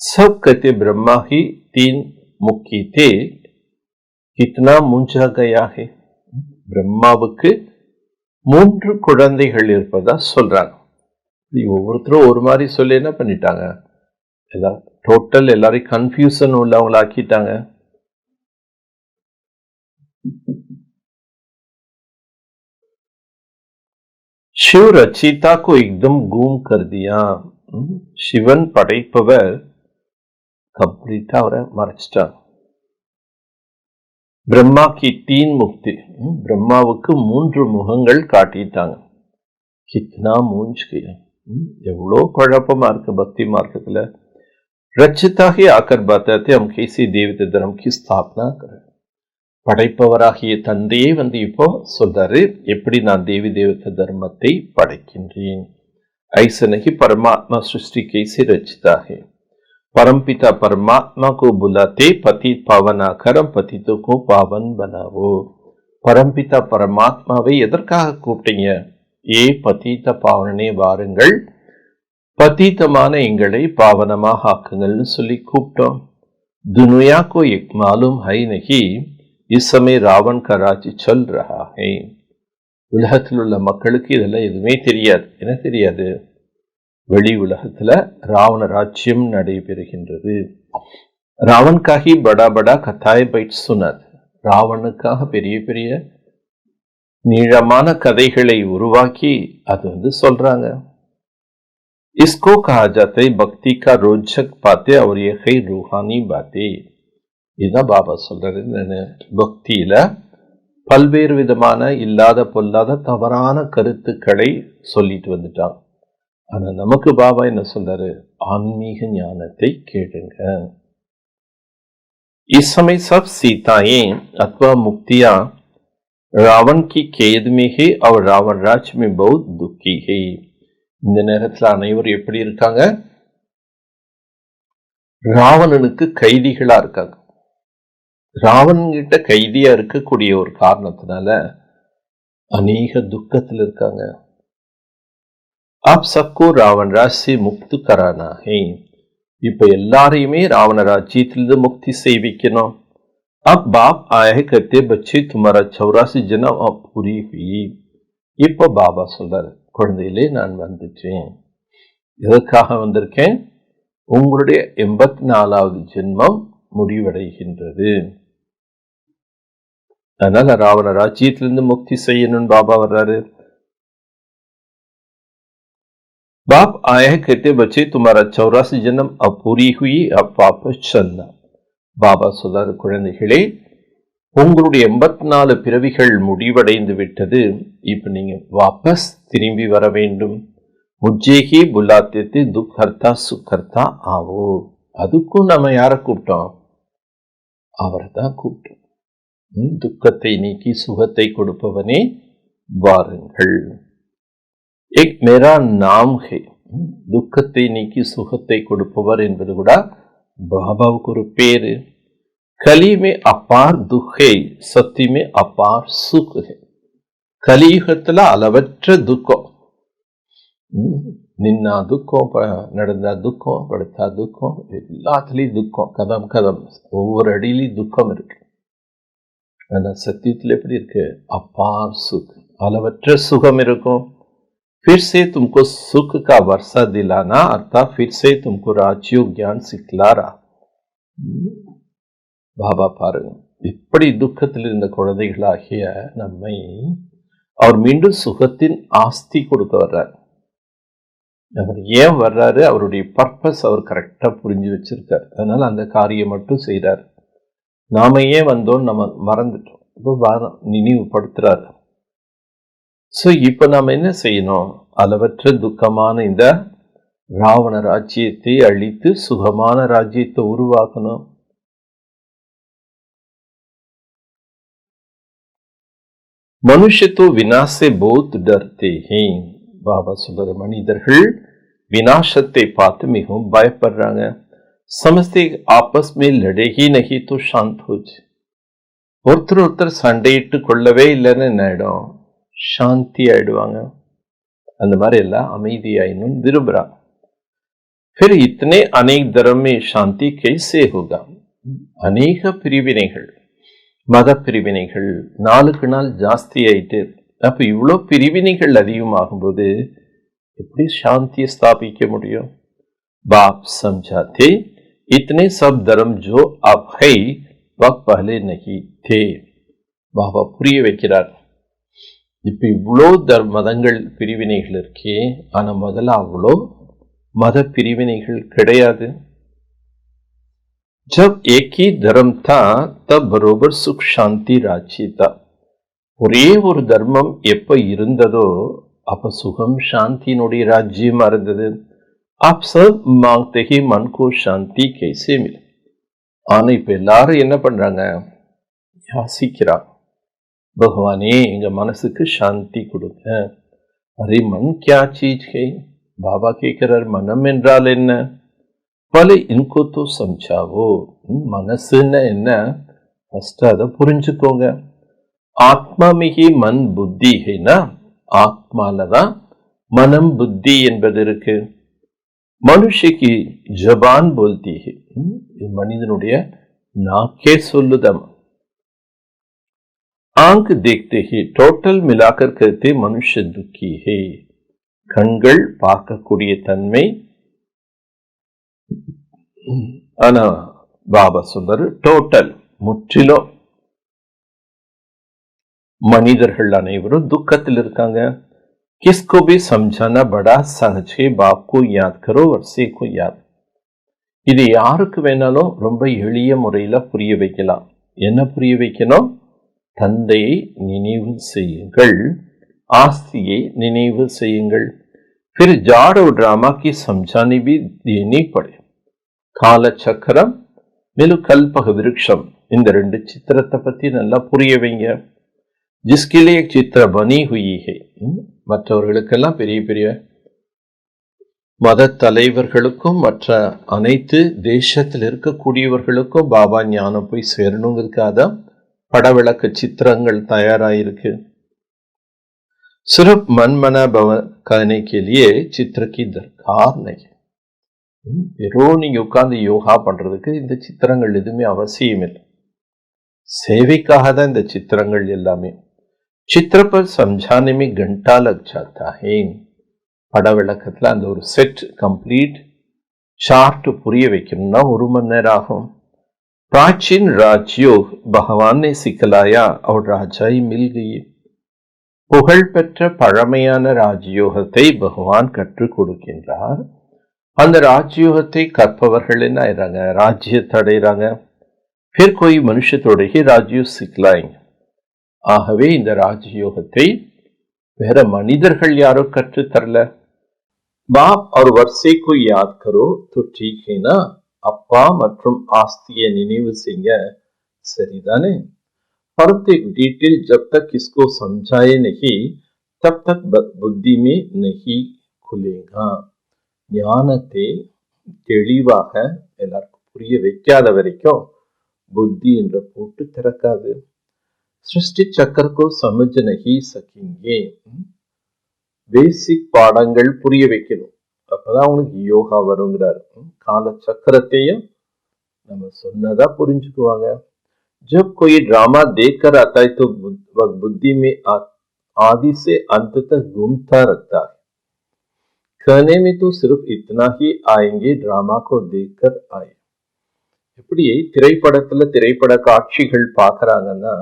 सब कहते ब्रह्मा ही 3 मुखी थे, कितना मूंझा गया है. பிரம்மாவுக்கு 3 குழந்தைகள் இருப்பதா சொல்றாங்க. ஒவ்வொருத்தரும் ஒரு மாதிரி சொல்லி என்ன பண்ணிட்டாங்க? எல்லாம் டோட்டல் எல்லாரையும் கன்ஃபியூஷன் உள்ளவங்கள ஆக்கிட்டாங்க. शिव रचिता को एकदम गुम कर दिया. சிவன் படைப்பவர் கம்ப்ளீட்டா அவரை மறைச்சிட்டாங்க. பிரம்மா கி 3 முக்தி. பிரம்மாவுக்கு 3 முகங்கள் காட்டிட்டாங்க. கித்னா மூஞ்ச் கியா. எவ்வளோ குழப்பமா இருக்கு பக்தி மார்க்கத்துல. रचिता ही आकर बताते हम कैसी देवता धर्म की स्थापना करें. படைப்பவராகிய தந்தையே இப்போ சொல்றாரு, எப்படி நான் தேவி தேவத தர்மத்தை படைக்கின்றேன். ऐसे नहीं परमात्मा सृष्टि कैसे रचता है. परमपिता परमात्मा को बुलाते पतित पावना करम पतितों को पावन बनावो. பரம்பிதா பரமாத்மாவை எதற்காக கூப்பிட்டீங்க? பதீத பாவனே வாருங்கள், பதீதமான எங்களை பாவனமாக ஆக்குங்கள்னு சொல்லி கூப்பிட்டோம். दुनिया को एक मालूम है नहीं इस समय रावण का राज्य चल रहा है. உலகத்தில் உள்ள மக்களுக்கு இதெல்லாம் எதுவுமே தெரியாது. என்ன தெரியாது? வெளி உலகத்துல ராவண ராஜ்யம் நடைபெறுகின்றது. ராவனுக்காக படா படா கத்தாய் பைட் சுனத், ராவனுக்காக பெரிய பெரிய நீளமான கதைகளை உருவாக்கி அது சொல்றாங்க. इसको कहा जाता है भक्ति का रोचक बातें और ये है रूहानी बातें. இதுதான் பாபா சொல்றாரு. பக்தியில பல்வேறு விதமான இல்லாத பொல்லாத தவறான கருத்துக்களை சொல்லிட்டு வந்துட்டான். ஆனா நமக்கு பாபா என்ன சொல்றாரு? ஆன்மீக ஞானத்தை கேளுங்க. इस समय सब सीताएं अथवा मुक्तियां रावण की कैद में है और रावण राज्य में बहुत दुखी है. இந்த நேரத்தில் அனைவரும் எப்படி இருக்காங்க? ராவணனுக்கு கைதிகளா இருக்காங்க. ராவணன் கிட்ட கைதியா இருக்கக்கூடிய ஒரு காரணத்தினால அநேக துக்கத்தில் இருக்காங்க. आप सबको रावण राज्य से मुक्त कराना है. இப்ப எல்லாரையுமே ராவண ராஜ்யத்திலிருந்து முக்தி செய்விக்கணும். अब बाप आए कहते बच्चे तुम्हारा 84 जन्म अब पूरी हुई. இப்ப பாபா சொல்றாரு, குழந்தையிலே நான் வந்துட்டேன். எதற்காக வந்திருக்கேன்? உங்களுடைய 84வது ஜென்மம் முடிவடைகின்றது. அதனால ராவண ராஜ்யத்திலிருந்து முக்தி செய்யணும் பாபா வர்றாரு. बाप आए कहते बच्चे तुम्हारा 84 जन्म अब पूरी हुई अब वापस चलना. பாபா சொல்றாரு, குழந்தைகளே உங்களுடைய 84 பிறவிகள் முடிவடைந்து விட்டது. இப்ப நீங்க வாபஸ் திரும்பி வர வேண்டும். முஜ்ஜேகி புல்லாத்தே துக்கர்த்தா சுக்கர்த்தா ஆவோ. அதுக்கும் நம்ம யாரை கூப்பிட்டோம்? அவரை தான் கூப்பிட்டோம். துக்கத்தை நீக்கி சுகத்தை கொடுப்பவனே வாருங்கள். एक मेरा नाम है. துக்கத்தை நீக்கி சுகத்தை கொடுப்பவர் என்பது கூட பாபாவுக்கு ஒரு பேரு. கலி மே அபார் துக்கை சத்தி மே அபார் சுக். கலியுகத்துல அளவற்ற துக்கம். நின்னா துக்கம், நடந்தா துக்கம், படுத்தா துக்கம், எல்லாத்துலயும் துக்கம். கதம் கதம் ஒவ்வொரு அடியிலையும் துக்கம் இருக்கு. ஆனா சத்தியத்துல எப்படி இருக்கு? அபார் சுக், அளவற்ற சுகம் இருக்கும். फिर से तुमको सुख का वर्षा दिलाना अर्थात फिर से तुमको राजयोग ज्ञान सिखला रहा. பாபா பாருங்க, இப்படி துக்கத்தில் இருந்த குழந்தைகளாகிய நம்மை அவர் மீண்டும் சுகத்தின் ஆஸ்தி கொடுக்க வர்றார். அவர் ஏன் வர்றாரு? அவருடைய பர்பஸ் அவர் கரெக்டா புரிஞ்சு வச்சிருக்காரு. அதனால அந்த காரியம் மட்டும் செய்யறாரு. நாம ஏன் வந்தோம் நம்ம மறந்துட்டோம். இப்போ நினைவுபடுத்துறாரு. இப்ப நாம என்ன செய்யணும்? அளவற்ற துக்கமான இந்த ராவண ராஜ்யத்தை அழித்து சுகமான ராஜ்யத்தை உருவாக்கணும். மனுஷ தோ வினாஷ் से बहुत डरते हैं. பாபா சொல்ற, மனிதர்கள் வினாசத்தை பார்த்து மிகவும் பயப்படுறாங்க. समझते आपस में लड़े ही नहीं तो शांत हो जाए. ஒருத்தர் சண்டையிட்டு கொள்ளவே இல்லைன்னு என்ன ஆயிடும்? சாந்தி ஆயிடுவாங்க. அந்த மாதிரி எல்லாம் அமைதியாயினும் விரும்புறாங்க. फिर इतने अनेक धर्म में शांति कैसे होगा? அநேக பிரிவினைகள், மத பிரிவினைகள் நாளுக்கு நாள் ஜாஸ்தி ஆயிட்டு. அப்ப இவ்வளோ பிரிவினைகள் அதிகமாகும் போது எப்படி சாந்தியை ஸ்தாபிக்க முடியும்? बाप समझाते इतने सब धर्म जो अब है वह पहले नहीं थे. பாபா புரிய வைக்கிறார். இப்ப இவ்வளோ மதங்கள் பிரிவினைகள் இருக்கே, ஆனா முதல்ல அவ்வளோ மத பிரிவினைகள் கிடையாது. जब एक ही धर्म था तब बरोबर सुख शांति राज्य था. ஒரே ஒரு தர்மம் எப்ப இருந்ததோ அப்ப சுகம் சாந்தியினுடைய ராஜ்யமா இருந்தது. आप सब मांगते ही मन को शांति कैसे मिले. ஆனா இப்ப எல்லாரும் என்ன பண்றாங்க? யாசிக்கிறார். பகவானே, எங்க மனசுக்கு சாந்தி கொடுங்க. அரே மன் கியா சீஜ் ஹை? பாபா கேட்கிறார், மனம் என்றால் என்ன? பல இன்கோ தோ சம்சாவோ. மனசுன்னு என்ன? ஃபர்ஸ்ட் அதை புரிஞ்சுக்கோங்க. ஆத்மா மிகி மன் புத்தி ஹைனா, ஆத்மாலதான் மனம் புத்தி என்பது இருக்கு. மனுஷக்கு ஜபான் போல்தி ஹை, மனிதனுடைய நாக்கே சொல்லுதம். आंख देखते ही टोटल मिलाकर कहते मनुष्य दुखी है. கண்கள் பார்க்கக்கூடிய தன்மை. ஆனா பாபா சொல்றாரு டோட்டல், முற்றிலும் மனிதர்கள் அனைவரும் துக்கத்தில் இருக்காங்க. किसको भी समझाना बड़ा सहज है. बाप को याद करो और सीखो याद. இது யாருக்கு வேணாலும் ரொம்ப எளிய முறையில புரிய வைக்கலாம். என்ன புரிய வைக்கணும்? தந்தையை நினைவு செய்யுங்கள், ஆஸ்தியை நினைவு செய்யுங்கள். फिर जाड़ और ड्रामा की समझानी भी देनी पड़े. கால சக்கரம் மேலும் கல்பக விருட்சம், இந்த ரெண்டு சித்திரத்தை பத்தி நல்லா புரிய வைங்க. जिसके लिए एक चित्र बनी हुई है. மற்றவர்களுக்கெல்லாம் பெரிய பெரிய மத தலைவர்களுக்கும் மற்ற அனைத்து தேசத்தில் இருக்கக்கூடியவர்களுக்கும் பாபா ஞானம் போய் சேரணுங்கிறதுக்காக படவிளக்க சித்திரங்கள் தயாராயிருக்கு. सिर्फ मन मना भवन करने के लिए चित्र की दरकार नहीं. வெறும் நீங்க உட்கார்ந்து யோகா பண்றதுக்கு இந்த சித்திரங்கள் எதுவுமே அவசியம் இல்லை. சேவைக்காக தான் இந்த சித்திரங்கள் எல்லாமே. चित्र पर समझाने में घंटा लग जाता है. படவிளக்கத்துல அந்த ஒரு செட் கம்ப்ளீட் சார்ட் புரிய வைக்கணும்னா 1 மணி நேரம் ஆகும். प्राचीन राजयोग भगवान ने सिखलाया और राजाई मिल गई. புகழ்பெற்ற பழமையான ராஜயோகத்தை பகவான் கற்றுக் கொடுக்கின்றார். அந்த ராஜயோகத்தை கற்பவர்கள் என்ன ஆயிடுறாங்க? ராஜ்யத்தை அடைகிறாங்க. फिर कोई मनुष्य थोड़े ही राजयोग सिखलाएंगे. ஆகவே இந்த ராஜயோகத்தை வேற மனிதர்கள் யாரோ கற்றுத்தரல. बाप और वर्षे को याद करो तो ठीक है ना. அப்பா மற்றும் ஆஸ்தியை நினைவு செய்ய சரிதானே. परंतु एक डिटेल जब तक इसको समझाए नहीं तब तक बुद्धि में नहीं खुलेगा. ஞானத்தை தெளிவாக எல்லாருக்கும் புரிய வைக்காத வரைக்கும் புத்தி என்ற போட்டு திறக்காது. சிருஷ்டி சக்கர को समझ नहीं सकेंगे. பேசிக் பாடங்கள் புரிய வைக்கணும், அப்பதான் அவங்களுக்கு யோகா வருங்கிறார். கால சக்கரத்தையும் நம்ம சொன்னதா புரிஞ்சுக்குவாங்க. जब कोई ड्रामा देखकर आता है तो वह बुद्धि में आदि से अंत तक घूमता रहता है. कहने में तो सिर्फ इतना ही आएंगे ड्रामा को देखकर आए. எப்படி திரைப்படத்துல திரைப்பட காட்சிகள் பாக்குறாங்கன்னா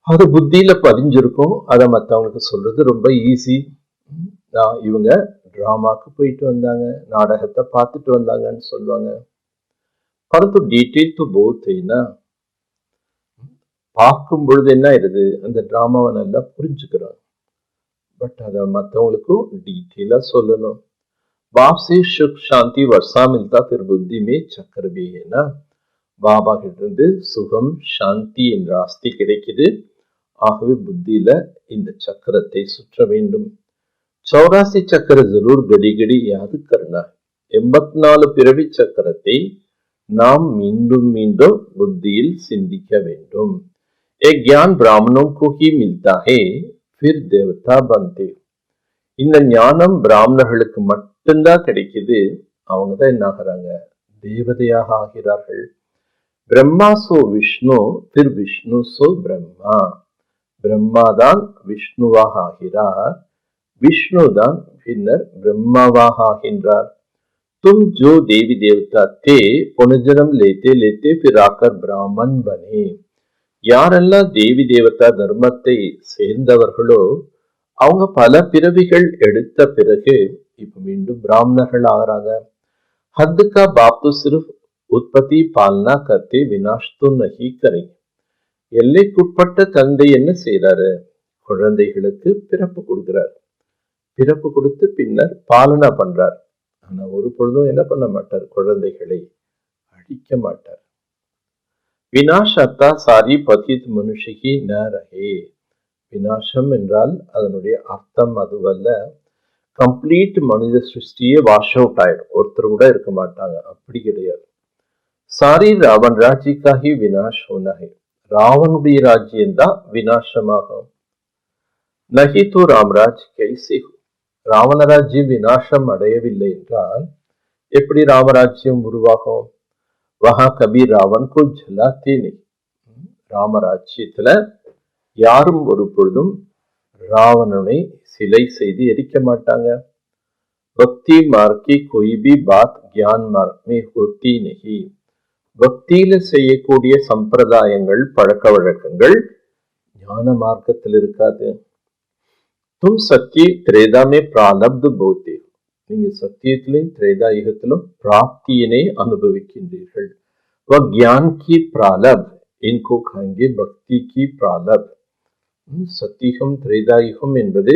அது புத்தியில பதிஞ்சிருக்கும். அதை மற்றவங்களுக்கு சொல்றது ரொம்ப ஈஸி. இவங்க டிராமாக்கு போயிட்டு வந்தாங்க, நாடகத்தை பார்த்துட்டு வந்தாங்கன்னு சொல்லுவாங்க. परंतु डिटेल तो बहुत है ना. பார்க்கும் பொழுது என்ன ஆயிடுது? அந்த டிராமாவை நல்லா புரிஞ்சுக்கிறாங்க. பட் அதை மற்றவங்களுக்கும் டீட்டெயிலா சொல்லணும். बाप से सुख शांति वर्षा मिलता फिर बुद्धि में चक्कर भी है ना. பாபா கிட்ட இருந்து சுகம் சாந்தி என்ற ஆஸ்தி கிடைக்குது. ஆகவே புத்தியில இந்த சக்கரத்தை சுற்ற வேண்டும். 84 சக்கர ஜரூர் கடி கடி யாது கர்னா. 84 பிறவி சக்கரத்தை நாம் மீண்டும் மீண்டும் புத்தியில் சிந்திக்க வேண்டும். एक ज्ञान ब्राह्मणों को ही मिलता है फिर देवता बनते. இந்த ஞானம் பிராமணர்களுக்கு மட்டும்தான் கிடைக்குது. அவங்க தான் என்ன ஆகிறாங்க? தேவதையாக ஆகிறார்கள். பிரம்மா சோ விஷ்ணு பிர் விஷ்ணு சோ பிரம்மா. பிரம்மா தான் விஷ்ணுவாக ஆகிறார், விஷ்ணு தான் பின்னர் பிரம்மாவாக ஆகின்றார். तुम जो देवी देवता थे पुनर्जन्म लेते लेते फिर आकर ब्राह्मण बने. யாரெல்லாம் தேவி தேவதா தர்மத்தை சேர்ந்தவர்களோ அவங்க பல பிறவிகள் எடுத்த பிறகு இப்ப மீண்டும் பிராமணர்கள் ஆகிறாங்க. हद का बाप तो सिर्फ उत्पत्ति पालना करते विनाश तो नहीं करेंगे. எல்லைக்குட்பட்ட தந்தை என்ன செய்யறாரு? குழந்தைகளுக்கு பிறப்பு கொடுக்கிறார். பிறப்பு கொடுத்து பின்னர் பாலனா பண்றார். ஆனா ஒரு பொழுதும் என்ன பண்ண மாட்டார்? குழந்தைகளை அழிக்க மாட்டார். வினாஷத்தா சாரி பதித் மனுஷகி ந ரஹே. வினாசம் என்றால் அதனுடைய அர்த்தம் அதுவல்ல, கம்ப்ளீட் மனித சிருஷ்டியே வாஷ் அவுட் ஆயிடும், ஒருத்தர் கூட இருக்க மாட்டாங்க, அப்படி கிடையாது. சாரி ராவன் ராஜ்யக்காகி வினாஷ் ஹோனஹே. ராவனுடைய ராஜ்யம்தான் வினாசமாகும். நகி தோ ராம்ராஜ் கைசே ஹோ. ராவண ராஜ்யம் வினாசம் அடையவில்லை என்றால் எப்படி ராமராஜ்யம் உருவாகும்? வஹா கபி ராவன் கோ ஜலாத்தே நஹி. ராமராஜ்யத்துல யாரும் ஒரு பொழுதும் ராவணனை சிலை செய்து எரிக்க மாட்டாங்க. பக்தி மார்க்கி கொய் பி பாத் கியான் மார்க் மே ஹோத்தி நஹி. பக்தியில செய்யக்கூடிய சம்பிரதாயங்கள் பழக்க வழக்கங்கள் ஞான மார்க்கத்தில் இருக்காது. தும் சத்திய திரேதாமே பிராலப்து போத்தே. நீங்க சத்தியத்திலும் திரேதாயுகத்திலும் பிராப்தியினை அனுபவிக்கின்றீர்கள். வ கியான் கி பிராலப் இன்கோ கஹேங்கே பக்தி கி பிராலப். சத்தியுகம் திரேதாயுகம் என்பது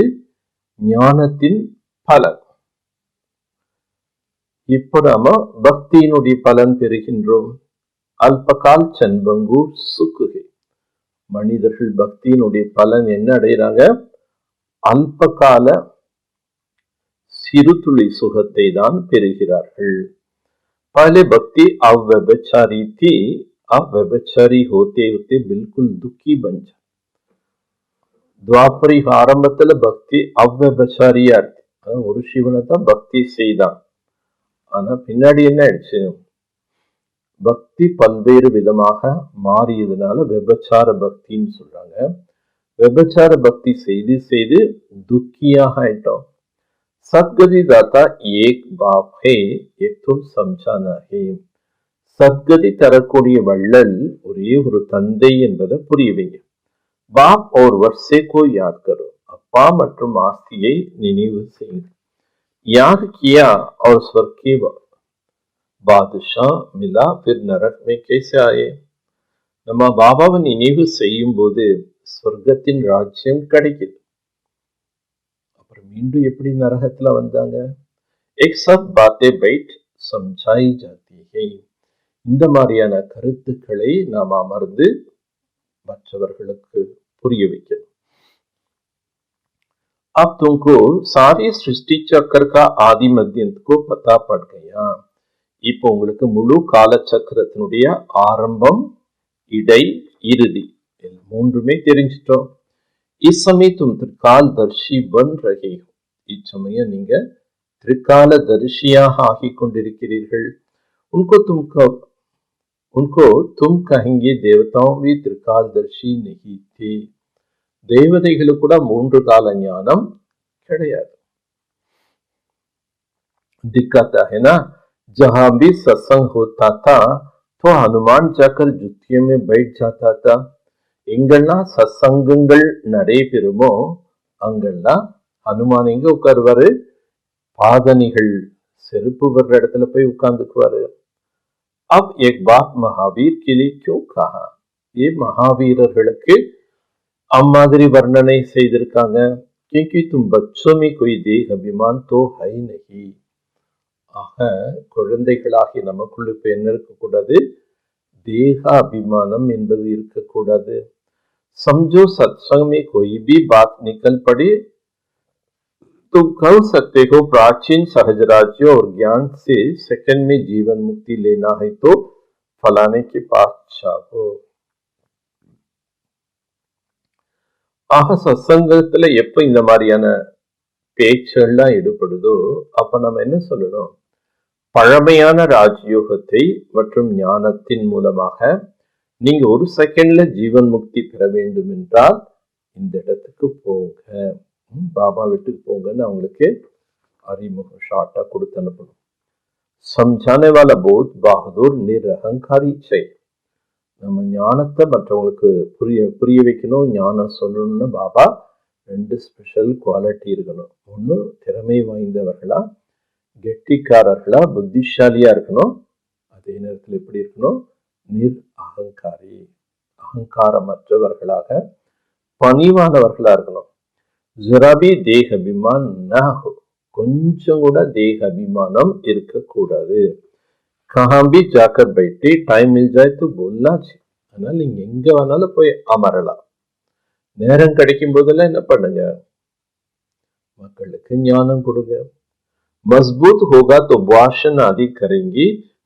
ஞானத்தின் பலன். இப்போ நாம பக்தியினுடைய பலன் பெறுகின்றோம். அல்பகால் சன்பங்கூர் சுக்குகே. மனிதர்கள் பக்தியினுடைய பலன் என்ன அடைகிறாங்க? அல்பகால சிறுதுளி சுகத்தை தான் பெறுகிறார்கள். पहले भक्ति अव्यभिचारी थी, अव्यभिचारी होते होते बिल्कुल दुखी बन जा. துவாபரி ஆரம்பத்துல பக்தி அவ்வபிசாரியா இருக்கு. ஒரு சிவனை தான் பக்தி செய்தான். ஆனா பின்னாடி என்ன ஆயிடுச்சு? பக்தி பல்வேறு விதமாக மாறியதுனால விபச்சார பக்தின்னு சொல்றாங்க. விபச்சார பக்தி செய்து செய்து துக்கியாக ஆயிட்டோம். சத்கதி தாத்தா ஏக் பாப் ஹே, ஏக் தும் சம்ஜானா ஹே. சத்கதி தரக்கூடிய வள்ளல் ஒரே ஒரு தந்தை என்பதை புரிய வைங்க. பாப் और वर्षे को याद करो. அப்பா மற்றும் ஆஸ்தியை நினைவு செய்யுங்க. याद किया और स्वर्ग के बादशाह मिला, फिर नरक में कैसे आए. நம்ம பாபாவை நினைவு செய்யும் போது ஸ்வர்க்கத்தின் ராஜ்யம் கிடைக்குது. அப்புறம் மீண்டும் எப்படி நரகத்துல வந்தாங்க? एक सब बातें बैठ समझाई जाती है. இந்த மாதிரியான கருத்துக்களை நாம் அமர்ந்து மற்றவர்களுக்கு புரிய வைக்கணும். अब तुमको सारी सृष्टि चक्र का आदि मध्यंत को पता पड़ गया. இப்போ உங்களுக்கு முழு கால சக்கரத்தினுடைய ஆரம்பம், இடை, இறுதி மூன்றுமே தெரிஞ்சிட்டோம். இச்சமய தும் திரிகால் தர்ஷி பன் ரஹே ஹோ. இச்சமயம் நீங்க திரிகால தரிசியாக ஆகிக் கொண்டிருக்கிறீர்கள். उनको तुम कहेंगे देवताओं भी त्रिकालदर्शी नहीं थे. தேவதைகளுக்கு கூட மூன்று கால ஞானம் கிடையாது. दिक्कत है ना, जहां भी सत्संग होता था तो हनुमान जाकर जुतियों में बैठ जाता था. எங்கெல்லாம் சத்சங்கங்கள் நடைபெறுமோ அங்கெல்லாம் ஹனுமான் எங்க உட்காருவாரு? பாதணிகள் செருப்பு வர்ற இடத்துல போய் உட்கார்ந்துக்குவாரு. अब एक बात महावीर के लिए क्यों कहा? ये महावीरர்களுக்கு அம்மாதிரி வர்ணனை செய்திருக்காங்க. क्योंकि तुम बच्चों में कोई देह अभिमान तो है नहीं. ஆக குழந்தைகளாகி நமக்குள்ள இப்ப என்ன இருக்கக்கூடாது? தேக அபிமானம் என்பது இருக்கக்கூடாது. समझो सत्संग में कोई भी बात निकल पड़े तो कह सकते हो प्राचीन सहज राज्य और ज्ञान से सेकंड में जीवन मुक्ति लेना है तो फलाने के पास जाओ. ஆக சத்சங்கத்துல எப்ப இந்த மாதிரியான பேச்செல்லாம் ஈடுபடுதோ அப்ப நம்ம என்ன சொல்லணும்? பழமையான ராஜயோகத்தை மற்றும் ஞானத்தின் மூலமாக நீங்க ஒரு செகண்ட்ல ஜீவன் முக்தி பெற வேண்டும் என்றால் இந்த இடத்துக்கு போங்க, பாபா வீட்டுக்கு போங்கன்னு அவங்களுக்கு அறிமுகம் ஷார்ட்டா கொடுத்து அனுப்பணும். சம்ஜானே வாலா போத் பஹதூர் நிரஹங்காரி செய். நம்ம ஞானத்தை மற்றவங்களுக்கு புரிய வைக்கணும், ஞானம் சொல்லணும்னு பாபா ரெண்டு ஸ்பெஷல் குவாலிட்டி இருக்கணும். ஒன்று திறமை வாய்ந்தவர்களா, கெட்டிக்காரர்களா, புத்திசாலியா இருக்கணும். அதே நேரத்தில் எப்படி இருக்கணும்? நிர் அகங்காரி, அகங்காரமற்றவர்களாக பணிவானவர்களா இருக்கணும். ஜராபி தேக அபிமான் ந ஹோ. கொஞ்சம் கூட தேக அபிமானம் இருக்கக்கூடாது. कहां भी जाकर बैठे टाइम मिल जाए तो बोलना चाहिए. அதனால நீங்க எங்க வேணாலும் போய் அமரலாம். நேரம் கிடைக்கும் போதெல்லாம் என்ன பண்ணுங்க, மக்களுக்கு ஞானம் கொடுங்க. मजबूत होगा तो भाषण आदि करेंगे।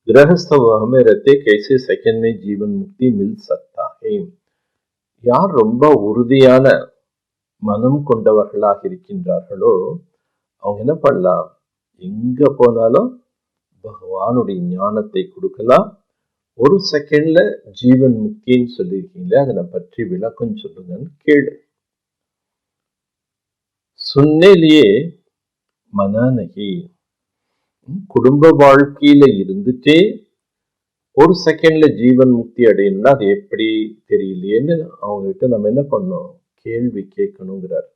गृहस्थ में रहते कैसे सेकंड में जीवन मुक्ति मिल सकता है। யார் ரொம்ப உறுதியான மனம் கொண்டவர்களாக இருக்கின்றார்களோ அவங்க என்ன பண்ணலாம், எங்க போனாலும் பகவானுடைய ஞானத்தை கொடுக்கலாம். ஒரு செகண்ட்ல ஜீவன் முக்தின்னு சொல்லியிருக்கீங்களே, அதனை பற்றி விளக்கம் சொல்லுங்கன்னு கேளு. சுன்னேலியே மனநகி, குடும்ப வாழ்க்கையில இருந்துட்டே ஒரு செகண்ட்ல ஜீவன் முக்தி அடையணும்னா அது எப்படி தெரியலையேன்னு அவங்க கிட்ட நம்ம என்ன பண்ணோம், கேள்வி கேட்கணுங்கிறார்.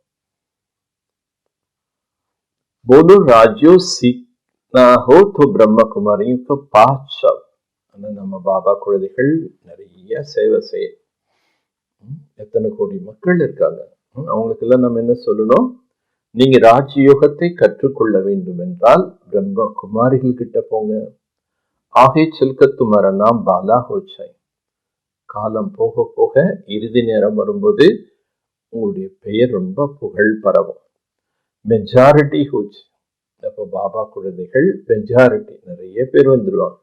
बोलो राज्यो सीखना हो तो ब्रह्म कुमारियों को 5 शब्द. ஆனா நம்ம பாபா குழந்தைகள் நிறைய சேவை செய்ய, எத்தனை கோடி மக்கள் இருக்காங்க, அவங்களுக்கு எல்லாம் நம்ம என்ன சொல்லணும், நீங்க ராஜயோகத்தை கற்றுக்கொள்ள வேண்டும் என்றால் பிரம்ம குமாரிகள் கிட்ட போங்க. ஆகே செல்க துமாரா நாம் பாலா ஹோச்சாய். காலம் போக போக இறுதி நேரம் வரும்போது உங்களுடைய பெயர் ரொம்ப புகழ் பரவும். மெஜாரிட்டி ஹோச்சு. அப்ப பாபா குழந்தைகள் மெஜாரிட்டி நிறைய பேர் வந்துருவாங்க.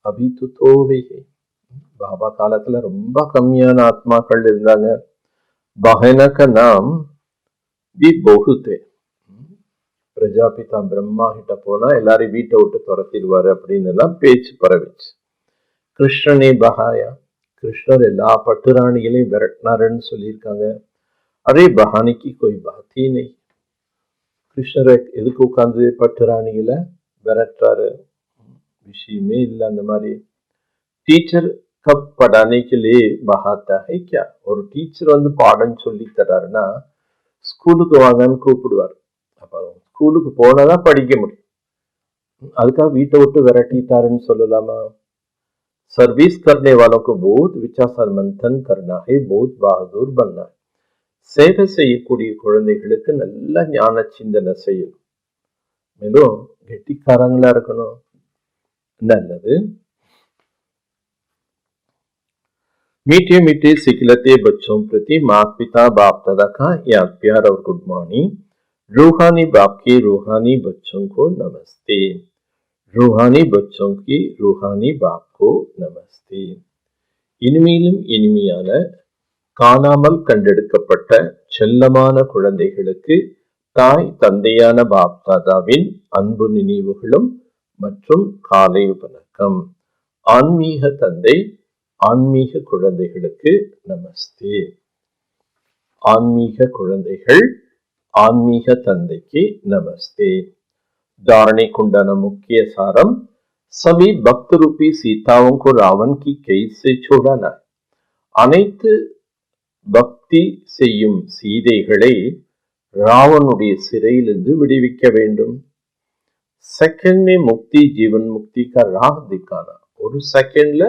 அபித்துத்தோடையே பாபா காலத்துல ரொம்ப கம்மியான ஆத்மாக்கள் இருந்தாங்க. பகனக நாம் தி போகுதே. பிரஜாபிதா பிரம்மா கிட்ட போனா எல்லாரையும் வீட்டை விட்டு துரத்திடுவாரு அப்படின்னு எல்லாம் பேச்சு பரவிச்சு. கிருஷ்ணனே பகாயா, கிருஷ்ணர் எல்லா பட்டுராணிகளையும் விரட்டினாருன்னு சொல்லியிருக்காங்க. அரே பகானிக்கு கோய் பாத்தி நெய். கிருஷ்ணரை எதுக்கு உட்கார்ந்து பட்டுராணிகளை விரட்டுறாரு, விஷயமே இல்லை. அந்த மாதிரி டீச்சர் கப் படானைக்கிலே பகாத்தா ஹை கியா. ஒரு டீச்சர் வந்து பாடம் சொல்லி தர்றாருன்னா ஸ்கூலுக்கு வாங்கன்னு கூப்பிடுவார். அப்ப ஸ்கூலுக்கு போனாதான் படிக்க முடியும். அதுக்காக வீட்டை விட்டு விரட்டிட்டாருன்னு சொல்லலாமா? सर्विस करने वालों को बहुत विचार मंथन करना है, बहुत बहादुर बनना है. சேவை செய்யக்கூடிய குழந்தைகளுக்கு நல்ல ஞான சிந்தனை செய்யணும், மேலும் கெட்டிக்காரங்களா இருக்கணும். நல்லது. मीठे मीठे सिखलते बच्चों प्रति माता पिता बाप दादा का याद प्यार और गुड मॉर्निंग. रूहानी बाप के रूहानी बच्चों को नमस्ते. रूहानी बच्चों की रूहानी बाप को नमस्ते. இனிமையிலும் இனிமையான காணாமல் கண்டெடுக்கப்பட்ட செல்லமான குழந்தைகளுக்கு தாய் தந்தையான பாப் தாதாவின் அன்பு நினைவுகளும் மற்றும் காலை வணக்கம். ஆன்மீக தந்தை ஆன்மீக குழந்தைகளுக்கு நமஸ்தே. ஆன்மீக குழந்தைகள் ஆன்மீக தந்தைக்கு நமஸ்தே. धारणे कुंडन मुख्य सारम. सभी भक्त रूपी सीताओं को रावण की कैद से छोड़ना. அனைத்து பக்தி செய்யும் சீதைகளை ராவனுடைய சிறையிலிருந்து விடுவிக்க வேண்டும். செகண்ட் में मुक्ति जीवन मुक्ति का राह दिखाना. ஒரு செகண்ட்ல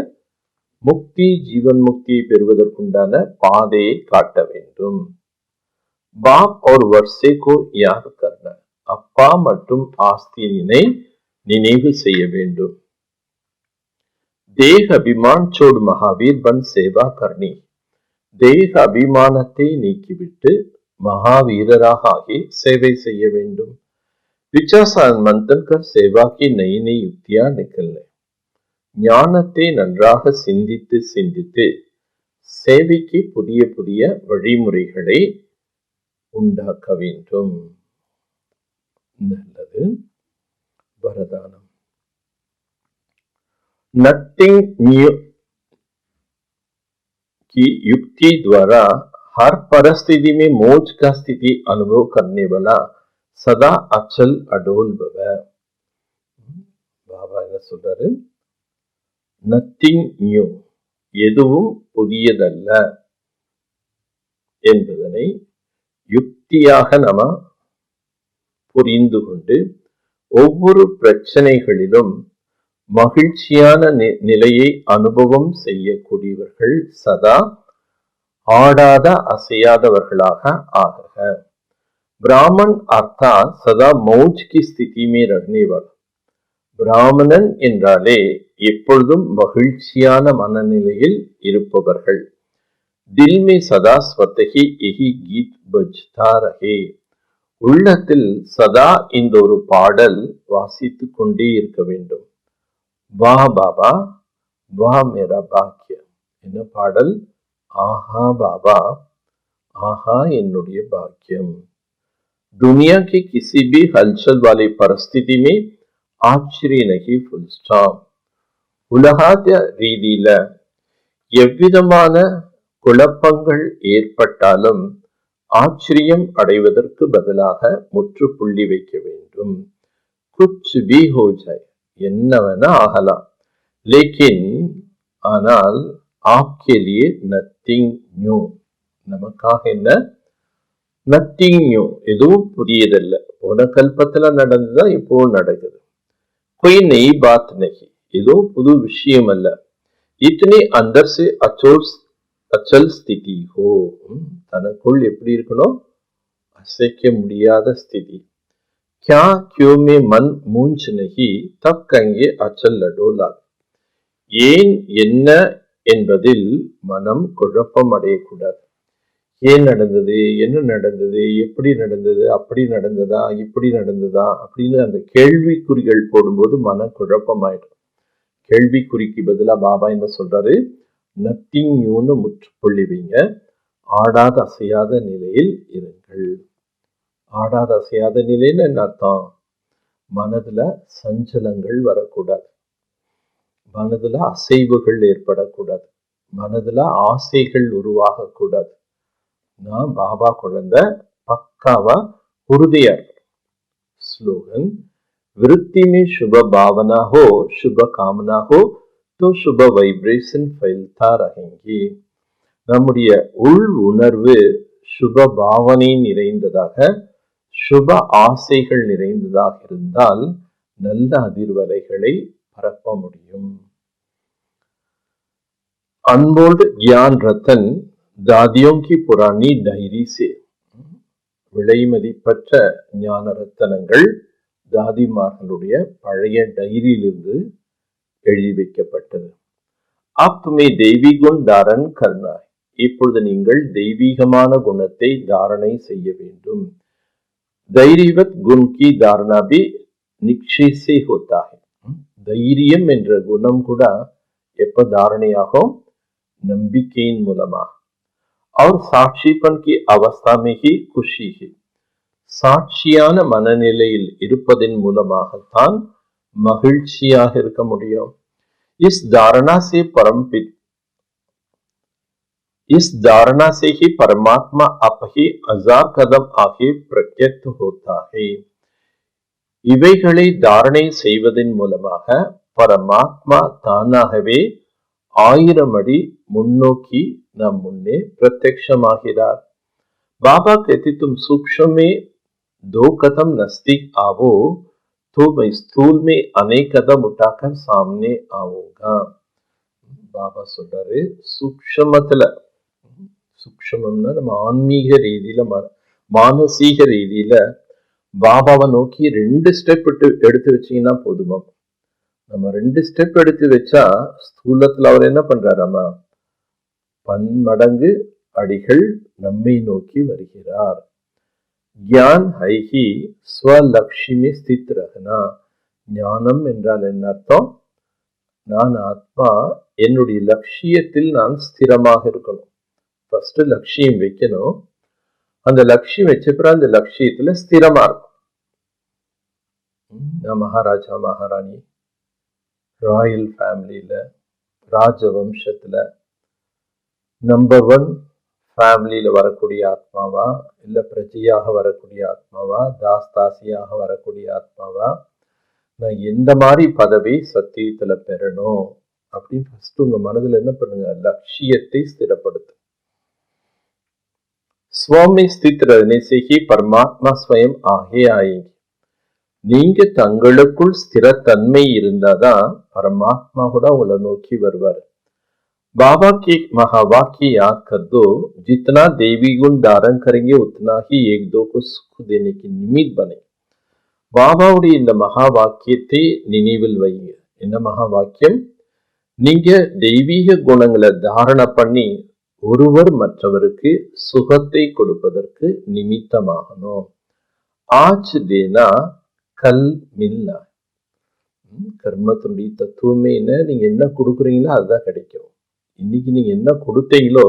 முக்தி ஜீவன் முக்தியை பெறுவதற்குண்டான பாதையை காட்ட வேண்டும். பாப் और वर्षे को याद करना. அப்பா மற்றும் ஆஸ்தியினை நினைவு செய்ய வேண்டும். தேக அபிமான் छोड़ महावीर बन सेवा करनी. தேக அபிமானத்தை நீக்கிவிட்டு மகாவீரராக ஆகி சேவை செய்ய வேண்டும். விசார் மந்தன் கர் சேவா की नई नई युक्तियां निकलने. ஞானத்தை நன்றாக சிந்தித்து சிந்தித்து சேவைக்கு புதிய புதிய வழிமுறைகளை உண்டாக்க வேண்டும். நல்லது. வரதானம். नथिंग न्यू की युक्ति द्वारा हर परिस्थिति में मौज का स्थिति अनुभव करने वाला सदा अचल अडोल भव. பாபா என்ன சொல்றாரு, நத்திங் நியூ, எதுவும் புதியதல்ல என்பதனை யுக்தியாக நாம புரிந்து கொண்டு ஒவ்வொரு பிரச்சனைகளிலும் மகிழ்ச்சியான நிலையை அனுபவம் செய்யக்கூடியவர்கள் சதா ஆடாத அசையாதவர்களாக ஆகுக. பிராமன் அர்த்தாத் சதா மௌஜ் கி ஸ்திதி மே ரஹ்னே வாலா. பிராமணன் என்றாலே எப்பொழுதும் மகிழ்ச்சியான மனநிலையில் இருப்பவர்கள். தில் மே சதா ஸ்வதஹி எஹி கீத் பஜ்தா ரஹே. உள்ளத்தில் சதா இந்த ஒரு பாடல் வாசித்துக் கொண்டே இருக்க வேண்டும். வா பாபா வா மேரா பாக்கியம். என்ன பாடல்? ஆஹா பாபா, ஆஹா என்னுடைய பாக்கியம். दुनिया की किसी भी हलचल वाली परिस्थिति में ஆச்சரிய நகி ஃபுல் ஸ்டாப். உலகாத ரீதியில எவ்விதமான குழப்பங்கள் ஏற்பட்டாலும் ஆச்சரியம் அடைவதற்கு பதிலாக முற்றுப்புள்ளி வைக்க வேண்டும். குச் பி ஹோ ஜாய், என்னவென ஆகலாம். லேக்கின் ஆனால் ஆப்கே லியே நத்திங் நியூ, நமக்காக என்ன? நத்திங் நியூ, எதுவும் புதியதல்ல. போன கல்பத்துல நடந்ததா இப்பவும் நடக்குது. कोई नई बात नहीं, ஏதோ புது விஷயம் அல்ல. இத்தனை अंदर से अचल स्थिति हो, தனக்குள் எப்படி இருக்கணும்? அசைக்க முடியாத ஸ்திதி. क्या क्यों में मन मूंझ नहीं, तब कहेंगे अचल लडोला. ஏன் என்ன என்பதில் மனம் குழப்பம் அடையக்கூடாது. ஏன் நடந்தது, என்ன நடந்தது, எப்படி நடந்தது, அப்படி நடந்ததா, இப்படி நடந்ததா அப்படின்னு அந்த கேள்விக்குறிகள் போடும்போது மன குழப்பமாயிடும். கேள்விக்குறிக்கு பதிலா பாபா என்ன சொல்றாரு? நத்திங் நியூன்னு முற்றுப்புள்ளி வைங்க. ஆடாத அசையாத நிலையில் இருங்கள். ஆடாத அசையாத நிலைன்னு என்ன அர்த்தம்? மனதுல சஞ்சலங்கள் வரக்கூடாது, மனதுல அசைவுகள் ஏற்படக்கூடாது, மனதுல ஆசைகள் உருவாகக்கூடாது. நான் பாபா குழந்தை, பக்காவா உறுதியா இருக்கணும். ஸ்லோகன்: விருத்தி में शुभ भावना हो, शुभ कामना हो तो शुभ வைப்ரேஷன் फैलता रहेंगी. நம்முடைய உள் உணர்வு சுப பாவனை நிறைந்ததாக, சுப ஆசைகள் நிறைந்ததாக இருந்தால் நல்ல அதிர்வலைகளை பரப்ப முடியும். அன்போல்டு கியான் ரத்தன் தாதியோं की पुरानी डायरी से, விலை மதிப்பற்ற ஞான ரத்தனங்கள் தாதிமார்களுடைய பழைய டைரியிலிருந்து எழுதி வைக்கப்பட்டது. आप तुम्हें தெய்வீ குண் தாரண் கர்னா, இப்பொழுது நீங்கள் தெய்வீகமான குணத்தை தாரணை செய்ய வேண்டும். தைரியவத் குண் கி தாரணா பி நிக்ஷே से होता है. தைரியம் என்ற குணம் கூட எப்ப தாரணையாகும்? நம்பிக்கையின் மூலமா. और साक्षीपन की अवस्था में ही खुशी है. சாட்சியான மனநிலையில் இருப்பதன் மூலமாகத்தான் மகிழ்ச்சியாக இருக்க முடியும். इस धारणा से इस धारणा से ही परमात्मा आप ही 1000 कदम आगे प्रत्यक्ष होता है. இவைகளை தாரணை செய்வதன் மூலமாக பரமாத்மா தானாகவே 1000 அடி முன்னோக்கி நம் முன்னே பிரத்யக்ஷமாகிறார். बाबा कहते तुम सूक्ष्म में 2 कदम नजदीक आओ तो मैं स्थूल में अनेक कदम उठाकर सामने आऊंगा. பாபா சொல்றாரு, சூக்ஷ்மத்துல, சூக்ஷ்மம்னா நம்ம ஆன்மீக ரீதியில மானசீக ரீதியில பாபாவை நோக்கி 2 ஸ்டெப் எடுத்து வச்சீங்கன்னா போதுமா. நம்ம 2 ஸ்டெப் எடுத்து வச்சா ஸ்தூலத்துல அவர் என்ன பண்றாராமா? பன்மடங்கு அடிகள் நம்மை நோக்கி வருகிறார். ज्ञान है ही स्वलक्ष्य में स्थित रहना. ஞானம் என்றால் என்ன அர்த்தம்? நான் ஆத்மா, என்னுடைய லட்சியத்தில் நான் ஸ்திரமாக இருக்கணும். ஃபர்ஸ்ட் லட்சியம் வைக்கணும். அந்த லட்சியம் வச்சப்பறம் அந்த லட்சியத்துல ஸ்திரமா இருக்கும். நான் மகாராஜா மகாராணி ராயல் ஃபேமிலியில, ராஜவம்சத்துல நம்பர் 1 ஃபேமிலியில வரக்கூடிய ஆத்மாவா, இல்ல பிரஜையாக வரக்கூடிய ஆத்மாவா, தாஸ்தாசியாக வரக்கூடிய ஆத்மாவா, நான் எந்த மாதிரி பதவி சத்தியத்துல பெறணும் அப்படின்னு ஃபர்ஸ்ட் உங்க மனதுல என்ன பண்ணுங்க? லட்சியத்தை ஸ்திரப்படுத்து. ஸ்வாமி ஸ்தித் रहने से ही परमात्मा स्वयं आगे आएंगे. நீங்க தங்களுக்குள் ஸ்திரத்தன்மை இருந்தாதான் பரமாத்மா கூட உங்களை நோக்கி வருவார். बाबा के महावाक्य याद कर दो, जितना देवी गुण धारण करेंगे उतना ही एक दो को सुख देने की निमित्त बने. பாபாவுடைய இந்த மகா வாக்கியத்தை நினைவில் வைங்க. என்ன மகா வாக்கியம்? நீங்க தெய்வீக குணங்களை தாரணை பண்ணி ஒருவர் மற்றவருக்கு சுகத்தை கொடுப்பதற்கு நிமித்தமாகணும். ஆஜ் தேனா கல் மில்னா. கர்மத்தினுடைய தத்துவமே என்ன, நீங்க என்ன கொடுக்குறீங்களோ அதுதான் கிடைக்கும். இன்னைக்கு நீங்க என்ன கொடுத்தீங்களோ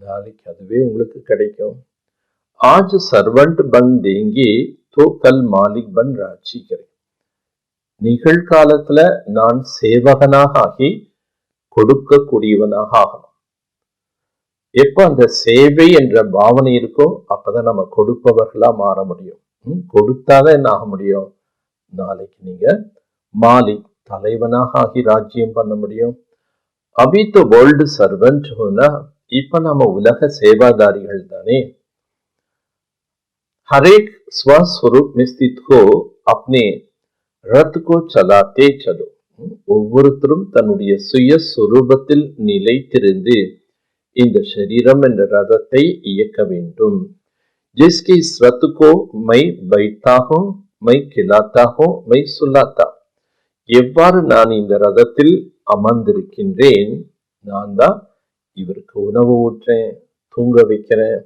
நாளைக்கு அதுவே உங்களுக்கு கிடைக்கும். ஆஜ் சர்வன்ட் பன் தேங்கி தோ கல் மாலிக் பன் ராஜி கரே. நிகழ்காலத்துல நான் சேவகனாக ஆகி கொடுக்கக்கூடியவனாக ஆகணும். எப்ப அந்த சேவை என்ற பாவனை இருக்கோ அப்பதான் நம்ம கொடுப்பவர்களா மாற முடியும். கொடுத்தாதான் என்ன ஆக முடியும், நாளைக்கு நீங்க மாலிக் தலைவனாக ஆகி ராஜ்யம் பண்ண முடியும். अभी तो वर्ल्ड सर्वेंट हो ना, இப்ப நம்ம உலக சேவாதாரிகள் தானே. हर एक स्वस्वरूप में स्थित हो अपने रथ को चलाते चलो. ஒவ்வொருத்தரும் தன்னுடைய சுய சொரூபத்தில் நிலைத்திருந்து இந்த शरीरम என்ற ரதத்தை இயக்க வேண்டும். जिसकी इस रथ को मैं बैठता हूं, मैं खिलाता हूं, मैं सुलाता. எவ்வாறு நான் இந்த ரதத்தில் அமர்ந்திருக்கின்றேன், நான் தான் இவருக்கு உணவு ஊற்றேன், தூங்க வைக்கிறேன்.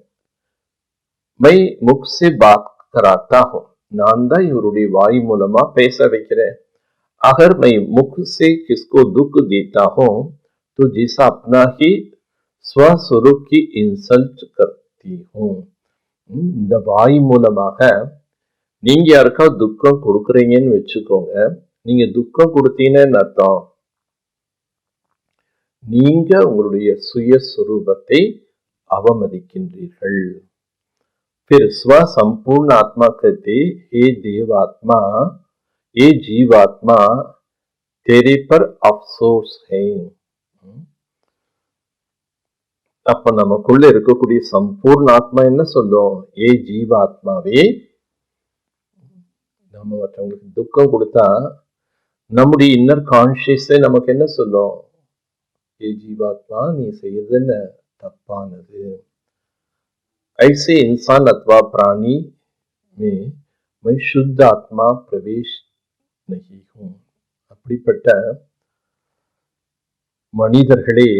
மை முக் சே பாத் கராத்தா ஹூ, நான் தான் இவருடைய வாய் மூலமா பேச வைக்கிறேன். அகர் மை முக் சே கிஸ்கோ துக் தேத்தா ஹூ तो जैसा अपना ही स्वस्वरूप की इंसल्ट करती हूं. இந்த வாய் மூலமாக நீங்க யாருக்காவது துக்கம் கொடுக்குறீங்கன்னு வச்சுக்கோங்க. நீங்க துக்கம் கொடுத்தீங்கன்னு அர்த்தம் நீங்க உங்களுடைய சுயஸ்வரூபத்தை அவமதிக்கின்றீர்கள். फिर स्व संपूर्ण आत्मा कहते, हे देवात्मा, हे जीवात्मा, तेरे पर अफसोस है. அப்ப நமக்குள்ள இருக்கக்கூடிய சம்பூர்ண ஆத்மா என்ன சொல்லும், ஏ ஜீவாத்மாவே, நம்ம மற்றவங்களுக்கு துக்கம் கொடுத்தா நம்முடைய இன்னர் கான்சியஸே நமக்கு என்ன சொல்லும், ஏ ஜீவாத்மா நீ செய்யறது என்ன தப்பானது. ऐसे इंसान अथवा प्राणी में मैं शुद्ध आत्मा प्रवेश नहीं हूं. அப்படிப்பட்ட மனிதர்களே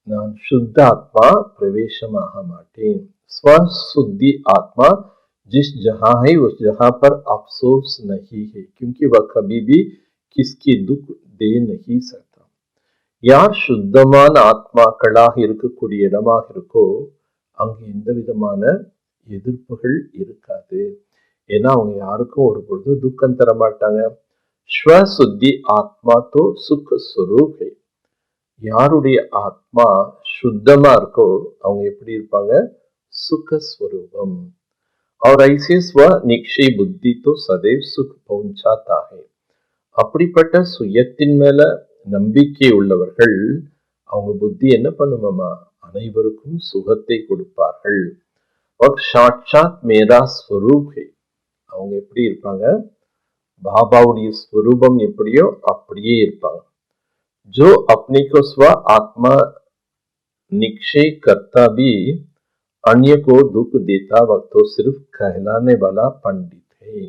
நான் शुद्ध आत्मा प्रवेशமாக மாட்டேன். स्वशुद्धि आत्मा जिस जहां है उस जहां पर अफसोस नहीं है, क्योंकि वह कभी भी किसकी दुख दे नहीं सकता. யார் சுத்தமான ஆத்மாக்களாக இருக்கக்கூடிய இடமாக இருக்கோ அங்கு எந்த விதமான எதிர்ப்புகள் இருக்காது. ஏன்னா அவங்க யாருக்கும் ஒரு பொழுது துக்கம் தர மாட்டாங்க. ஸ்வசுத்தி ஆத்மா தோ சுக ஸ்வரூப். யாருடைய ஆத்மா சுத்தமா இருக்கோ அவங்க எப்படி இருப்பாங்க, சுகஸ்வரூபம். और ऐसे स्व निक्षय बुद्धि तो सदैव सुख पहुंचाता है. அப்படிப்பட்ட சுயத்தின் மேல நம்பிக்கை உள்ளவர்கள் அவங்க புத்தி என்ன பண்ணுமாமா, அனைவருக்கும் சுகத்தை கொடுப்பார்கள். சாட்சாத் மேரா ஸ்வரூப் ஹை. அவங்க எப்படி இருப்பாங்க, பாபாவுடைய ஸ்வரூபம் எப்படியோ அப்படியே இருப்பாங்க. जो अपने को स्व आत्मा निक्षय करता भी अन्य को दुख देता वक्त तो सिर्फ कहलाने वाला पंडित है.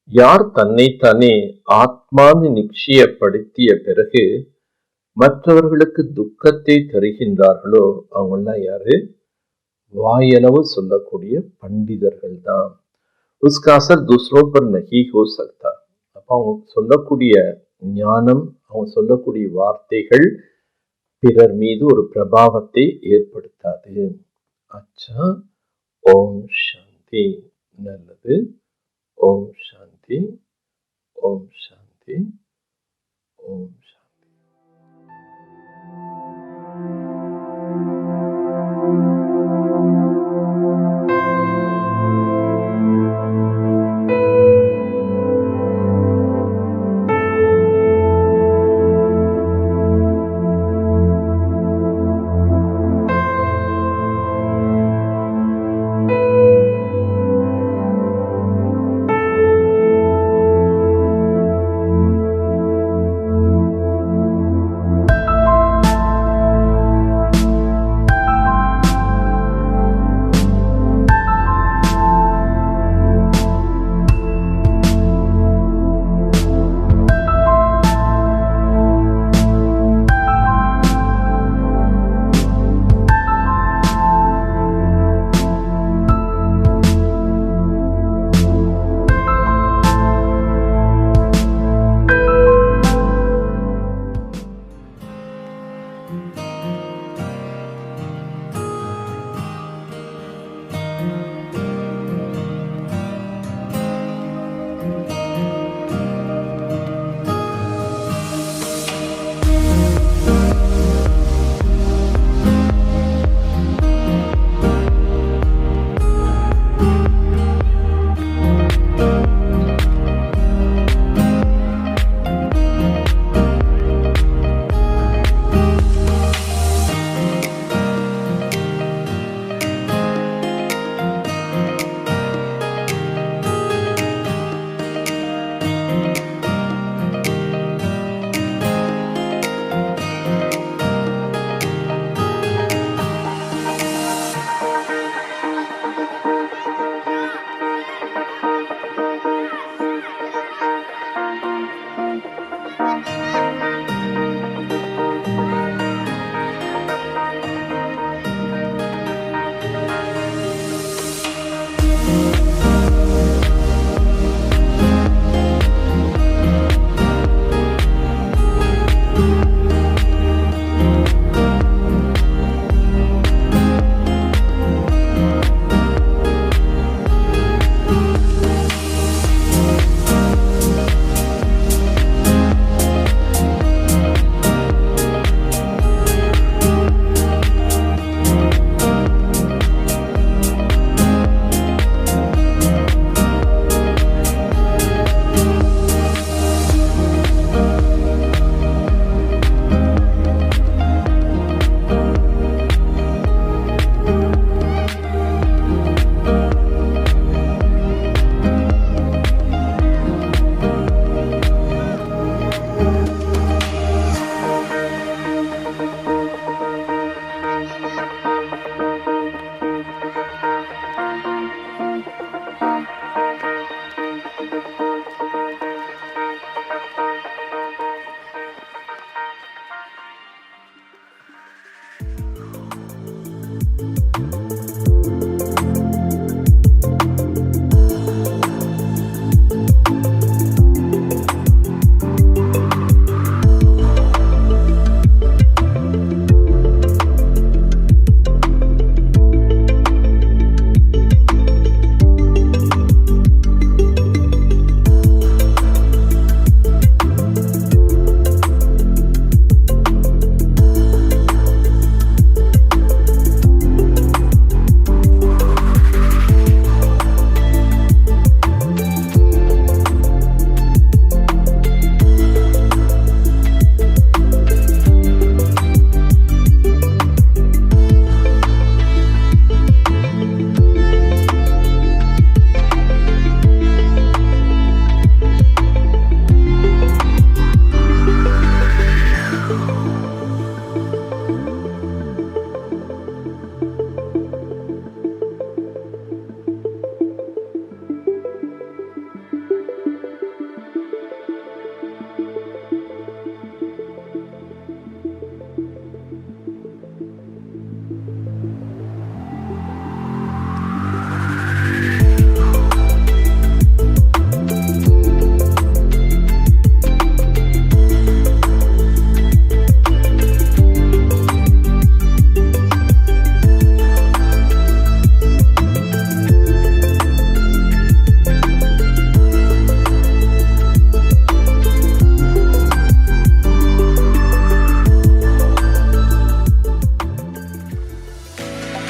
யார் தன்னைத்தானே ஆத்மான்னு நிச்சயப்படுத்திய பிறகு மற்றவர்களுக்கு துக்கத்தை தருகின்றார்களோ அவங்கெல்லாம் யாரு, வாயளவு சொல்லக்கூடிய பண்டிதர்கள் தான். उसका असर दूसरों पर नहीं हो सकता. அப்ப அவங்க சொல்லக்கூடிய ஞானம், அவங்க சொல்லக்கூடிய வார்த்தைகள் பிறர் மீது ஒரு பிரபாவத்தை ஏற்படுத்தாது. அச்சா, ஓம் சாந்தி. நல்லது. ஓம் சாந்தி, ஓம் சாந்தி, ஓம்